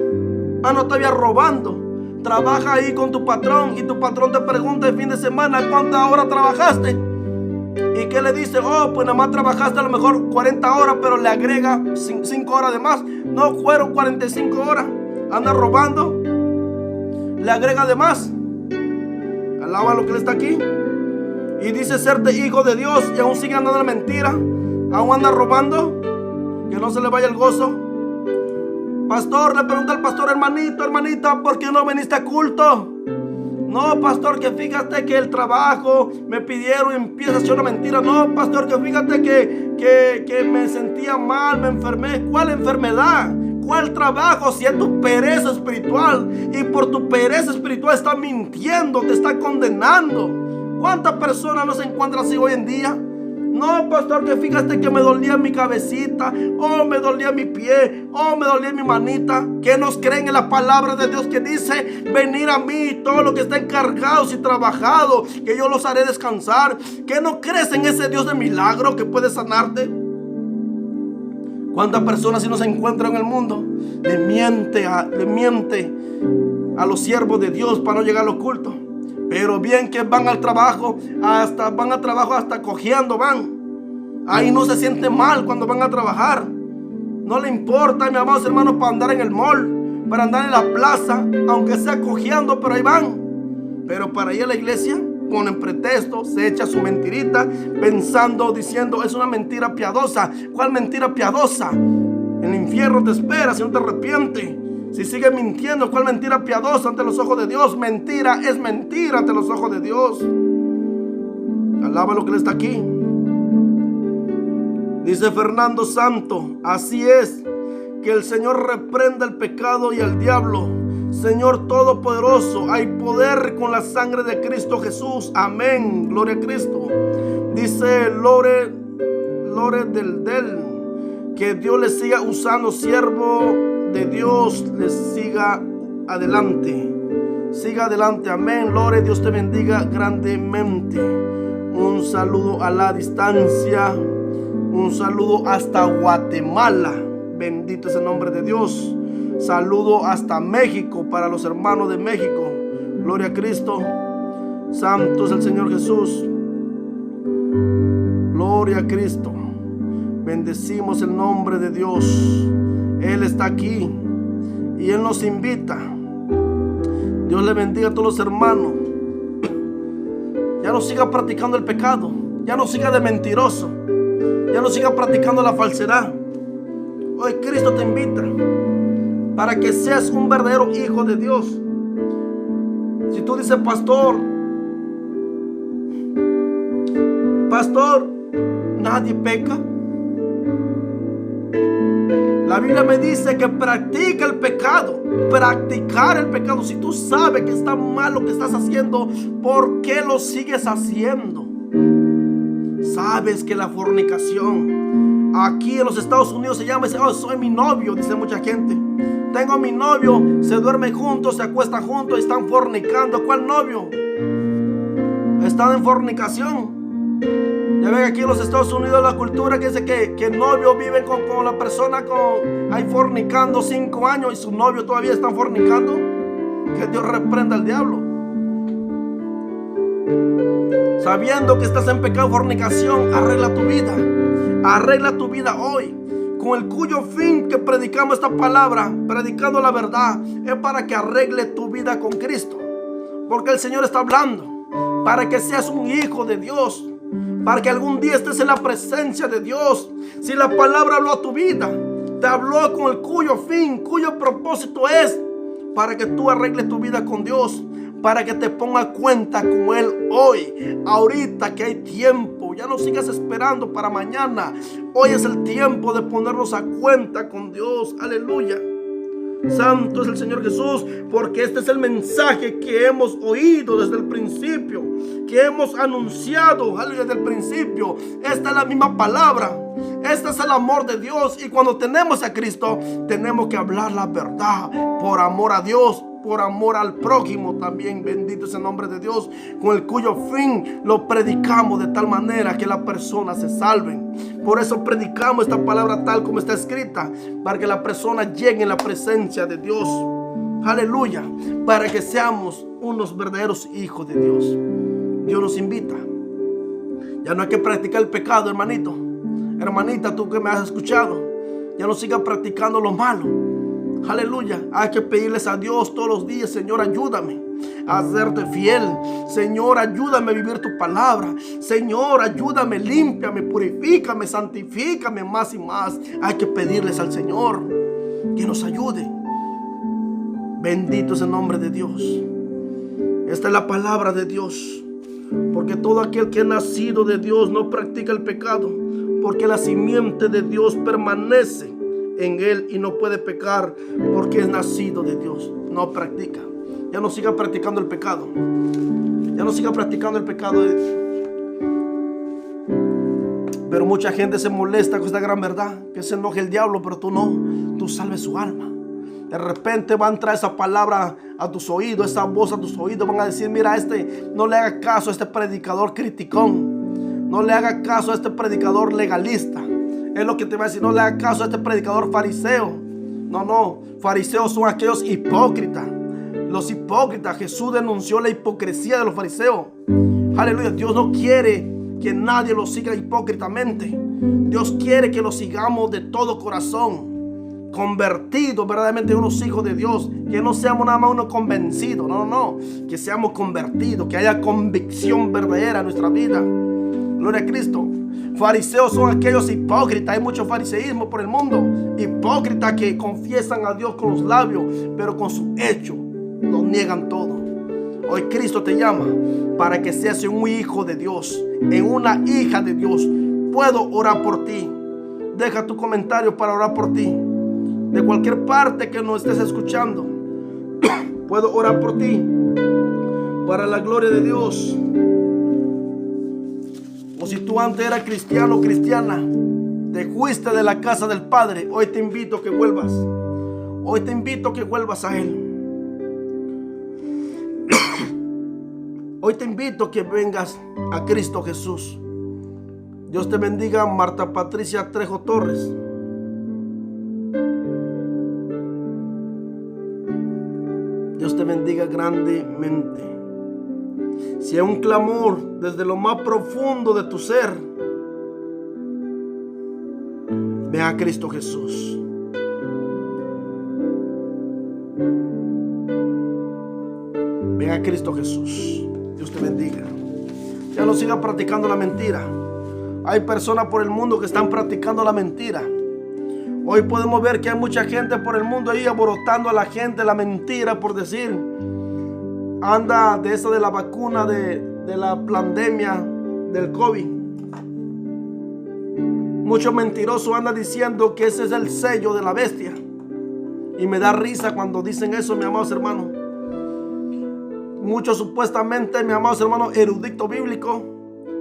anda todavía robando. Trabaja ahí con tu patrón y tu patrón te pregunta el fin de semana: ¿cuántas horas trabajaste? ¿Y qué le dice? Oh, pues nada más trabajaste a lo mejor 40 horas, pero le agrega 5 horas de más. No, fueron 45 horas. Anda robando, le agrega de más. Alaba lo que le está aquí. Y dice serte hijo de Dios y aún sigue andando en la mentira, aún anda robando. Que no se le vaya el gozo. Pastor, le pregunta al pastor: hermanito, hermanita, ¿por qué no viniste a culto? No, pastor, que fíjate que el trabajo me pidieron y empieza a hacer una mentira. No, pastor, que fíjate que me sentía mal, me enfermé. ¿Cuál enfermedad? ¿Cuál trabajo? Si es tu pereza espiritual, y por tu pereza espiritual está mintiendo, te está condenando. ¿Cuántas personas no se encuentran así hoy en día? No, pastor, que fíjate que me dolía mi cabecita, oh, me dolía mi pie, oh, me dolía mi manita. Que nos creen en la palabra de Dios que dice: venir a mí todos los que están cargados y trabajados, que yo los haré descansar. Que no crees en ese Dios de milagro que puede sanarte. ¿Cuántas personas si no se encuentran en el mundo le miente a los siervos de Dios para no llegar a los cultos? Pero bien que van al trabajo, hasta cojeando van. Ahí no se siente mal cuando van a trabajar. No le importa, mis amados hermanos, para andar en el mall, para andar en la plaza, aunque sea cojeando, pero ahí van. Pero para ir a la iglesia ponen pretexto, se echa su mentirita, pensando, diciendo: es una mentira piadosa. ¿Cuál mentira piadosa? El infierno te espera si no te arrepientes. Si sigues mintiendo, ¿cuál mentira piadosa ante los ojos de Dios? Mentira es mentira ante los ojos de Dios. Alaba lo que Él está aquí. Dice Fernando Santo: así es, que el Señor reprenda el pecado y al diablo. Señor Todopoderoso, hay poder con la sangre de Cristo Jesús. Amén. Gloria a Cristo. Dice Lore del que Dios le siga usando, siervo de Dios, le siga adelante. Siga adelante. Amén. Lore, Dios te bendiga grandemente. Un saludo a la distancia. Un saludo hasta Guatemala. Bendito es el nombre de Dios. Saludo hasta México para los hermanos de México. Gloria a Cristo. Santo es el Señor Jesús. Gloria Gloria a Cristo. Bendecimos el nombre de Dios. Él está aquí y Él nos invita. Dios le bendiga a todos los hermanos. Ya no siga practicando el pecado. Ya no siga de mentiroso. Ya no siga practicando la falsedad. Hoy Cristo te invita para que seas un verdadero hijo de Dios. Si tú dices, pastor, nadie peca. La Biblia me dice que practica el pecado. Practicar el pecado. Si tú sabes que está mal lo que estás haciendo, ¿por qué lo sigues haciendo? Sabes que la fornicación aquí en los Estados Unidos se llama, oh, soy mi novio, dice mucha gente. Tengo a mi novio, se duermen juntos, se acuestan juntos y están fornicando. ¿Cuál novio? Están en fornicación. Ya ven, aquí en los Estados Unidos la cultura que dice que el novio vive con la persona ahí fornicando 5 años y su novio todavía está fornicando. Que Dios reprenda al diablo. Sabiendo que estás en pecado de fornicación, arregla tu vida. Arregla tu vida hoy. Con el cuyo fin que predicamos esta palabra, predicando la verdad, es para que arregle tu vida con Cristo. Porque el Señor está hablando para que seas un hijo de Dios, para que algún día estés en la presencia de Dios. Si la palabra habló a tu vida, te habló con el cuyo fin, cuyo propósito es para que tú arregles tu vida con Dios, para que te pongas cuenta con Él hoy, ahorita que hay tiempo. Ya no sigas esperando para mañana. Hoy es el tiempo de ponernos a cuenta con Dios. Aleluya. Santo es el Señor Jesús, porque este es el mensaje que hemos oído desde el principio, que hemos anunciado, aleluya, desde el principio. Esta es la misma palabra. Este es el amor de Dios. Y cuando tenemos a Cristo, tenemos que hablar la verdad por amor a Dios, por amor al prójimo también. Bendito es el nombre de Dios, con el cuyo fin lo predicamos de tal manera que las personas se salven. Por eso predicamos esta palabra tal como está escrita, para que la persona llegue en la presencia de Dios. Aleluya. Para que seamos unos verdaderos hijos de Dios. Dios nos invita. Ya no hay que practicar el pecado, hermanito. Hermanita, tú que me has escuchado, ya no sigas practicando lo malo. Aleluya. Hay que pedirles a Dios todos los días: Señor, ayúdame a hacerte fiel. Señor, ayúdame a vivir tu palabra. Señor, ayúdame, límpiame, purifícame, santifícame más y más. Hay que pedirles al Señor que nos ayude. Bendito es el nombre de Dios. Esta es la palabra de Dios. Porque todo aquel que ha nacido de Dios no practica el pecado, porque la simiente de Dios permanece en él y no puede pecar, porque es nacido de Dios. No practica. Ya no siga practicando el pecado. Ya no siga practicando el pecado. Pero mucha gente se molesta con esta gran verdad, que se enoje el diablo, pero tú no. Tú salves su alma. De repente va a entrar esa palabra a tus oídos, esa voz a tus oídos. Van a decir: mira, no le haga caso a este predicador criticón. No le haga caso a este predicador legalista. Es lo que te va a decir. No le haga caso a este predicador fariseo. No. Fariseos son aquellos hipócritas. Los hipócritas. Jesús denunció la hipocresía de los fariseos. Aleluya. Dios no quiere que nadie lo siga hipócritamente. Dios quiere que lo sigamos de todo corazón, convertidos verdaderamente en unos hijos de Dios. Que no seamos nada más unos convencidos. No. Que seamos convertidos. Que haya convicción verdadera en nuestra vida. Gloria a Cristo. Fariseos son aquellos hipócritas. Hay mucho fariseísmo por el mundo. Hipócritas que confiesan a Dios con los labios, pero con su hecho lo niegan todo. Hoy Cristo te llama para que seas un hijo de Dios, en una hija de Dios. Puedo orar por ti. Deja tu comentario para orar por ti. De cualquier parte que nos estés escuchando, puedo orar por ti para la gloria de Dios. O si tú antes eras cristiano o cristiana, te fuiste de la casa del Padre, hoy te invito a que vuelvas. Hoy te invito a que vuelvas a Él. Hoy te invito a que vengas a Cristo Jesús. Dios te bendiga, Marta Patricia Trejo Torres. Dios te bendiga grandemente. Si hay un clamor desde lo más profundo de tu ser, a Cristo Jesús. Ven a Cristo Jesús. Dios te bendiga. Ya no siga practicando la mentira. Hay personas por el mundo que están practicando la mentira. Hoy podemos ver que hay mucha gente por el mundo ahí aborotando a la gente la mentira, por decir. Anda de esa de la vacuna de la pandemia del COVID. Muchos mentirosos andan diciendo que ese es el sello de la bestia. Y me da risa cuando dicen eso, mis amados hermanos. Muchos supuestamente, mis amados hermanos, eruditos bíblicos,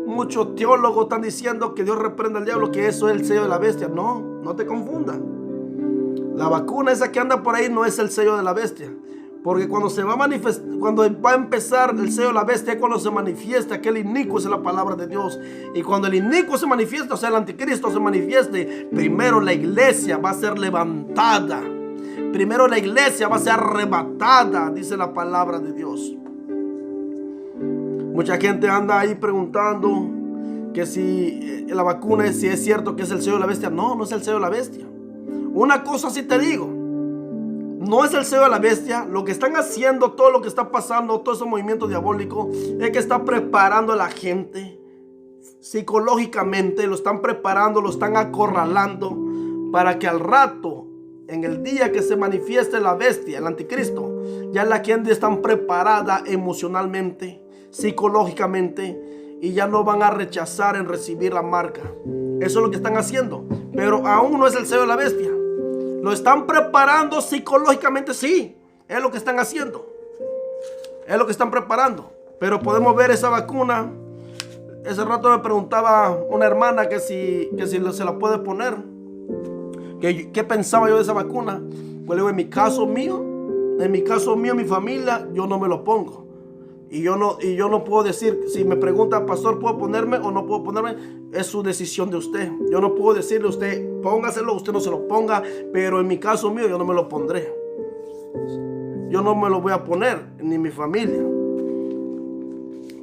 muchos teólogos están diciendo que Dios reprenda al diablo, que eso es el sello de la bestia. No, no te confundas. La vacuna esa que anda por ahí no es el sello de la bestia. Porque cuando se va a manifestar, cuando va a empezar el sello de la bestia, es cuando se manifiesta aquel inicuo, es la palabra de Dios. Y cuando el inicuo se manifiesta, o sea, el anticristo se manifieste, primero la iglesia va a ser levantada. Primero la iglesia va a ser arrebatada, dice la palabra de Dios. Mucha gente anda ahí preguntando que si la vacuna, si es cierto que es el sello de la bestia. No, no es el sello de la bestia. Una cosa sí te digo, no es el sello de la bestia. Lo que están haciendo, todo lo que está pasando, todo ese movimiento diabólico, es que está preparando a la gente psicológicamente, lo están preparando, lo están acorralando para que al rato, en el día que se manifieste la bestia, el anticristo, ya la gente está preparada emocionalmente, psicológicamente, y ya no van a rechazar en recibir la marca. Eso es lo que están haciendo, pero aún no es el sello de la bestia. Lo están preparando psicológicamente, sí, es lo que están haciendo, es lo que están preparando. Pero podemos ver esa vacuna. Ese rato me preguntaba una hermana que si se la puede poner, ¿qué pensaba yo de esa vacuna? Pues le digo, en mi caso mío, mi familia, yo no me lo pongo. Y yo no puedo decir, si me pregunta, pastor, ¿puedo ponerme o no puedo ponerme? Es su decisión de usted. Yo no puedo decirle a usted, póngaselo, usted no se lo ponga, pero en mi caso mío, yo no me lo pondré. Yo no me lo voy a poner, ni mi familia.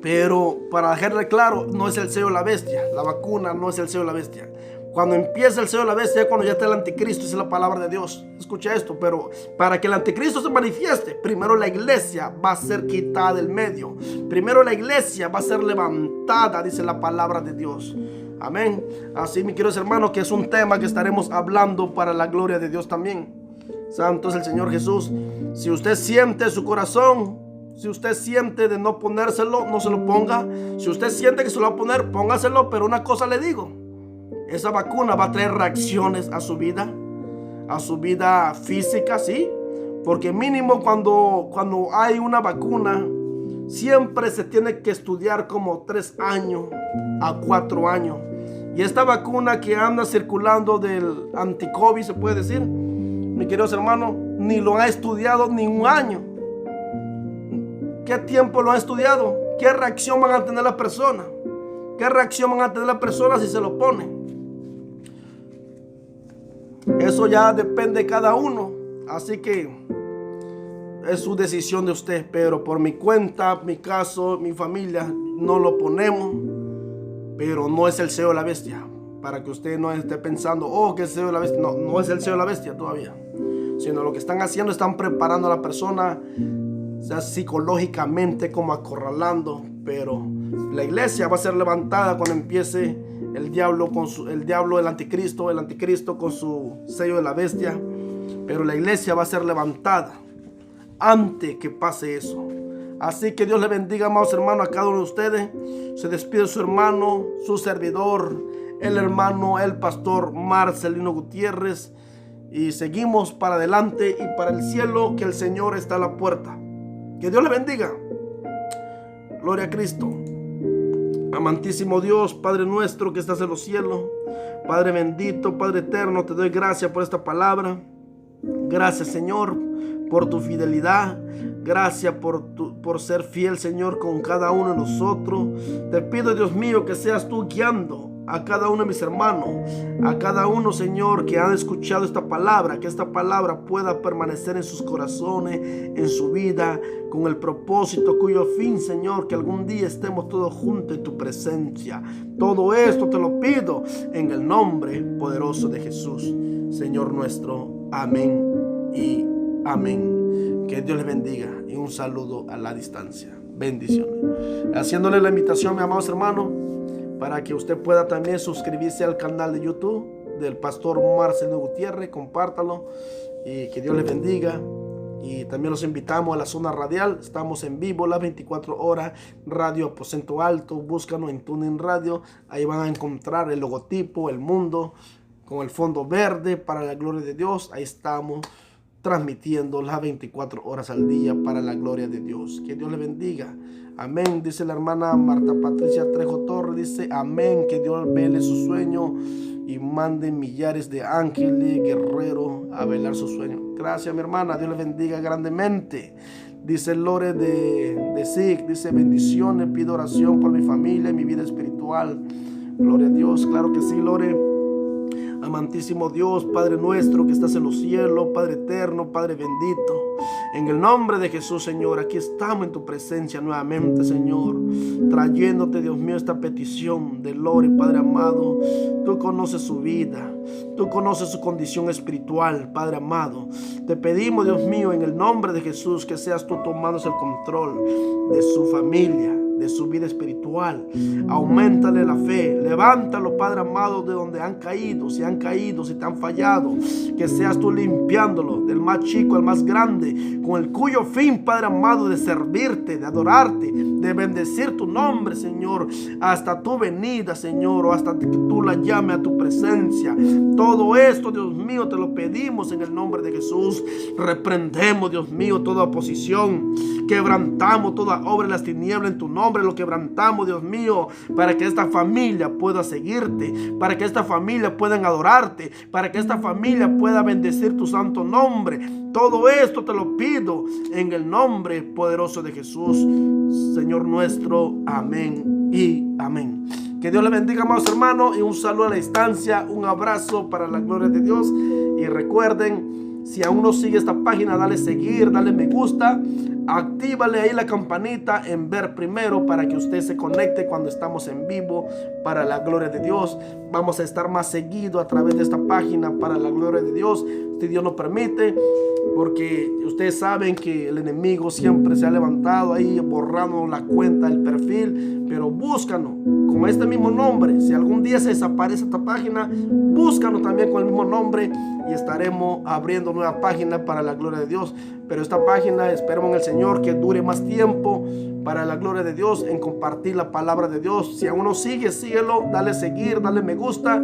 Pero para dejarle claro, no es el sello de la bestia. La vacuna no es el sello de la bestia. Cuando empieza el sello de la bestia es cuando ya está el anticristo, es la palabra de Dios. Escucha esto, pero para que el anticristo se manifieste, primero la iglesia va a ser quitada del medio. Primero la iglesia va a ser levantada, dice la palabra de Dios. Amén. Así, mis queridos hermanos, que es un tema que estaremos hablando para la gloria de Dios también. Santo es el Señor Jesús. Si usted siente su corazón, si usted siente de no ponérselo, no se lo ponga. Si usted siente que se lo va a poner, póngaselo. Pero una cosa le digo, esa vacuna va a traer reacciones a su vida física, sí. Porque mínimo cuando hay una vacuna, siempre se tiene que estudiar como 3 años a 4 años. Y esta vacuna que anda circulando del anti-COVID, se puede decir, mis queridos hermanos, ni lo ha estudiado ni un año. ¿Qué tiempo lo han estudiado? ¿Qué reacción van a tener las personas? ¿Qué reacción van a tener las personas si se lo ponen? Eso ya depende de cada uno. Así que es su decisión de usted. Pero por mi cuenta, mi caso, mi familia, no lo ponemos. Pero no es el sello de la bestia. Para que usted no esté pensando, oh, que es el sello de la bestia. No, no es el sello de la bestia todavía. Sino lo que están haciendo, están preparando a la persona, o sea, psicológicamente, como acorralando. Pero la iglesia va a ser levantada cuando empiece el diablo el anticristo con su sello de la bestia. Pero la iglesia va a ser levantada antes que pase eso. Así que Dios le bendiga, amados hermanos, a cada uno de ustedes. Se despide su hermano, su servidor, el hermano, el pastor Marcelino Gutiérrez. Y seguimos para adelante y para el cielo, que el Señor está a la puerta. Que Dios le bendiga. Gloria a Cristo. Amantísimo Dios, Padre nuestro que estás en los cielos, Padre bendito, Padre eterno, te doy gracias por esta palabra. Gracias, Señor, por tu fidelidad. Gracias por ser fiel, Señor, con cada uno de nosotros. Te pido, Dios mío, que seas tú guiando a cada uno de mis hermanos, a cada uno, Señor, que han escuchado esta palabra, que esta palabra pueda permanecer en sus corazones, en su vida, con el propósito cuyo fin, Señor, que algún día estemos todos juntos en tu presencia. Todo esto te lo pido en el nombre poderoso de Jesús, Señor nuestro. Amén y amén. Que Dios les bendiga y un saludo a la distancia. Bendiciones. Haciéndole la invitación, mis amados hermanos, para que usted pueda también suscribirse al canal de YouTube del pastor Marcelo Gutiérrez. Compártalo y que Dios les bendiga. Y también los invitamos a la zona radial. Estamos en vivo las 24 horas. Radio Aposento Alto. Búscanos en TuneIn Radio. Ahí van a encontrar el logotipo, el mundo con el fondo verde para la gloria de Dios. Ahí estamos transmitiendo las 24 horas al día para la gloria de Dios. Que Dios le bendiga. Amén. Dice la hermana Marta Patricia Trejo Torres. Dice amén. Que Dios vele su sueño y mande millares de ángeles guerreros a velar su sueño. Gracias, mi hermana. Dios le bendiga grandemente. Dice Lore de SIC. Dice bendiciones. Pido oración por mi familia y mi vida espiritual. Gloria a Dios. Claro que sí, Lore. Amantísimo Dios, Padre nuestro que estás en los cielos, Padre eterno, Padre bendito, en el nombre de Jesús, Señor, aquí estamos en tu presencia nuevamente, Señor, trayéndote, Dios mío, esta petición de Lore, Padre amado. Tú conoces su vida, tú conoces su condición espiritual, Padre amado. Te pedimos, Dios mío, en el nombre de Jesús, que seas tú tomándose el control de su familia, de su vida espiritual. Auméntale la fe, levántalo, Padre amado, de donde han caído, si te han fallado, que seas tú limpiándolo, del más chico al más grande, con el cuyo fin, Padre amado, de servirte, de adorarte, de bendecir tu nombre, Señor, hasta tu venida, Señor, o hasta que tú la llames a tu presencia. Todo esto, Dios mío, te lo pedimos en el nombre de Jesús. Reprendemos, Dios mío, toda oposición, quebrantamos toda obra de las tinieblas en tu nombre, lo quebrantamos, Dios mío, para que esta familia pueda seguirte, para que esta familia pueda adorarte, para que esta familia pueda bendecir tu santo nombre. Todo esto te lo pido en el nombre poderoso de Jesús, Señor nuestro. Amén y amén. Que Dios le bendiga, amados hermanos, y un saludo a la distancia, un abrazo para la gloria de Dios. Y recuerden, si aún no sigue esta página, dale seguir, dale me gusta, actívale ahí la campanita en ver primero para que usted se conecte cuando estamos en vivo para la gloria de Dios. Vamos a estar más seguido a través de esta página para la gloria de Dios, si Dios nos permite, porque ustedes saben que el enemigo siempre se ha levantado ahí borrando la cuenta, el perfil, pero búscanos con este mismo nombre. Si algún día se desaparece esta página, búscanos también con el mismo nombre y estaremos abriendo nueva página para la gloria de Dios. Pero esta página, esperemos en el Señor que dure más tiempo para la gloria de Dios, en compartir la palabra de Dios. Si aún no sigue, síguelo, dale seguir, dale me gusta,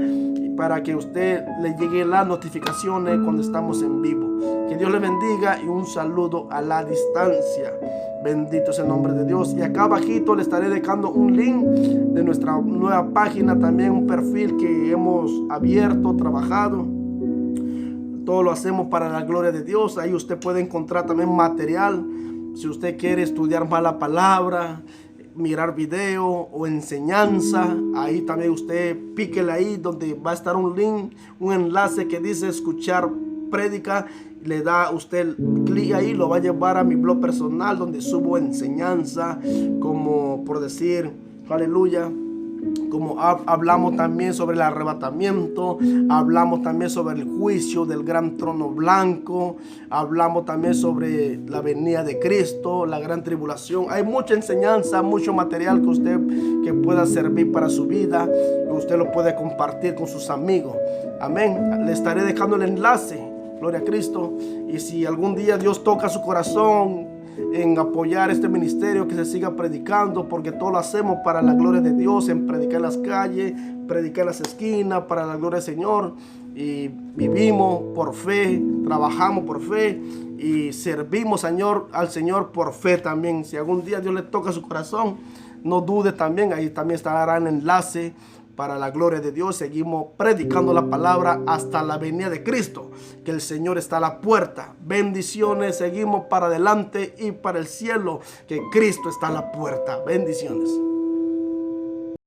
para que usted le llegue las notificaciones cuando estamos en vivo. Que Dios le bendiga y un saludo a la distancia. Bendito es el nombre de Dios. Y acá abajito le estaré dejando un link de nuestra nueva página, también un perfil que hemos abierto, trabajado. Todo lo hacemos para la gloria de Dios. Ahí usted puede encontrar también material. Si usted quiere estudiar más la palabra, mirar video o enseñanza, ahí también usted píquele ahí donde va a estar un link, un enlace que dice escuchar prédica. Le da usted clic ahí, lo va a llevar a mi blog personal donde subo enseñanza, como por decir, aleluya, como hablamos también sobre el arrebatamiento, hablamos también sobre el juicio del gran trono blanco, hablamos también sobre la venida de Cristo, la gran tribulación. Hay mucha enseñanza, mucho material que usted que pueda servir para su vida, y usted lo puede compartir con sus amigos. Amén. Le estaré dejando el enlace. Gloria a Cristo. Y si algún día Dios toca su corazón en apoyar este ministerio, que se siga predicando, porque todo lo hacemos para la gloria de Dios, en predicar en las calles, predicar en las esquinas, para la gloria del Señor. Y vivimos por fe, trabajamos por fe y servimos al Señor por fe también. Si algún día Dios le toca su corazón, no dude también, ahí también estará el enlace. Para la gloria de Dios, seguimos predicando la palabra hasta la venida de Cristo, que el Señor está a la puerta. Bendiciones, seguimos para adelante y para el cielo, que Cristo está a la puerta. Bendiciones.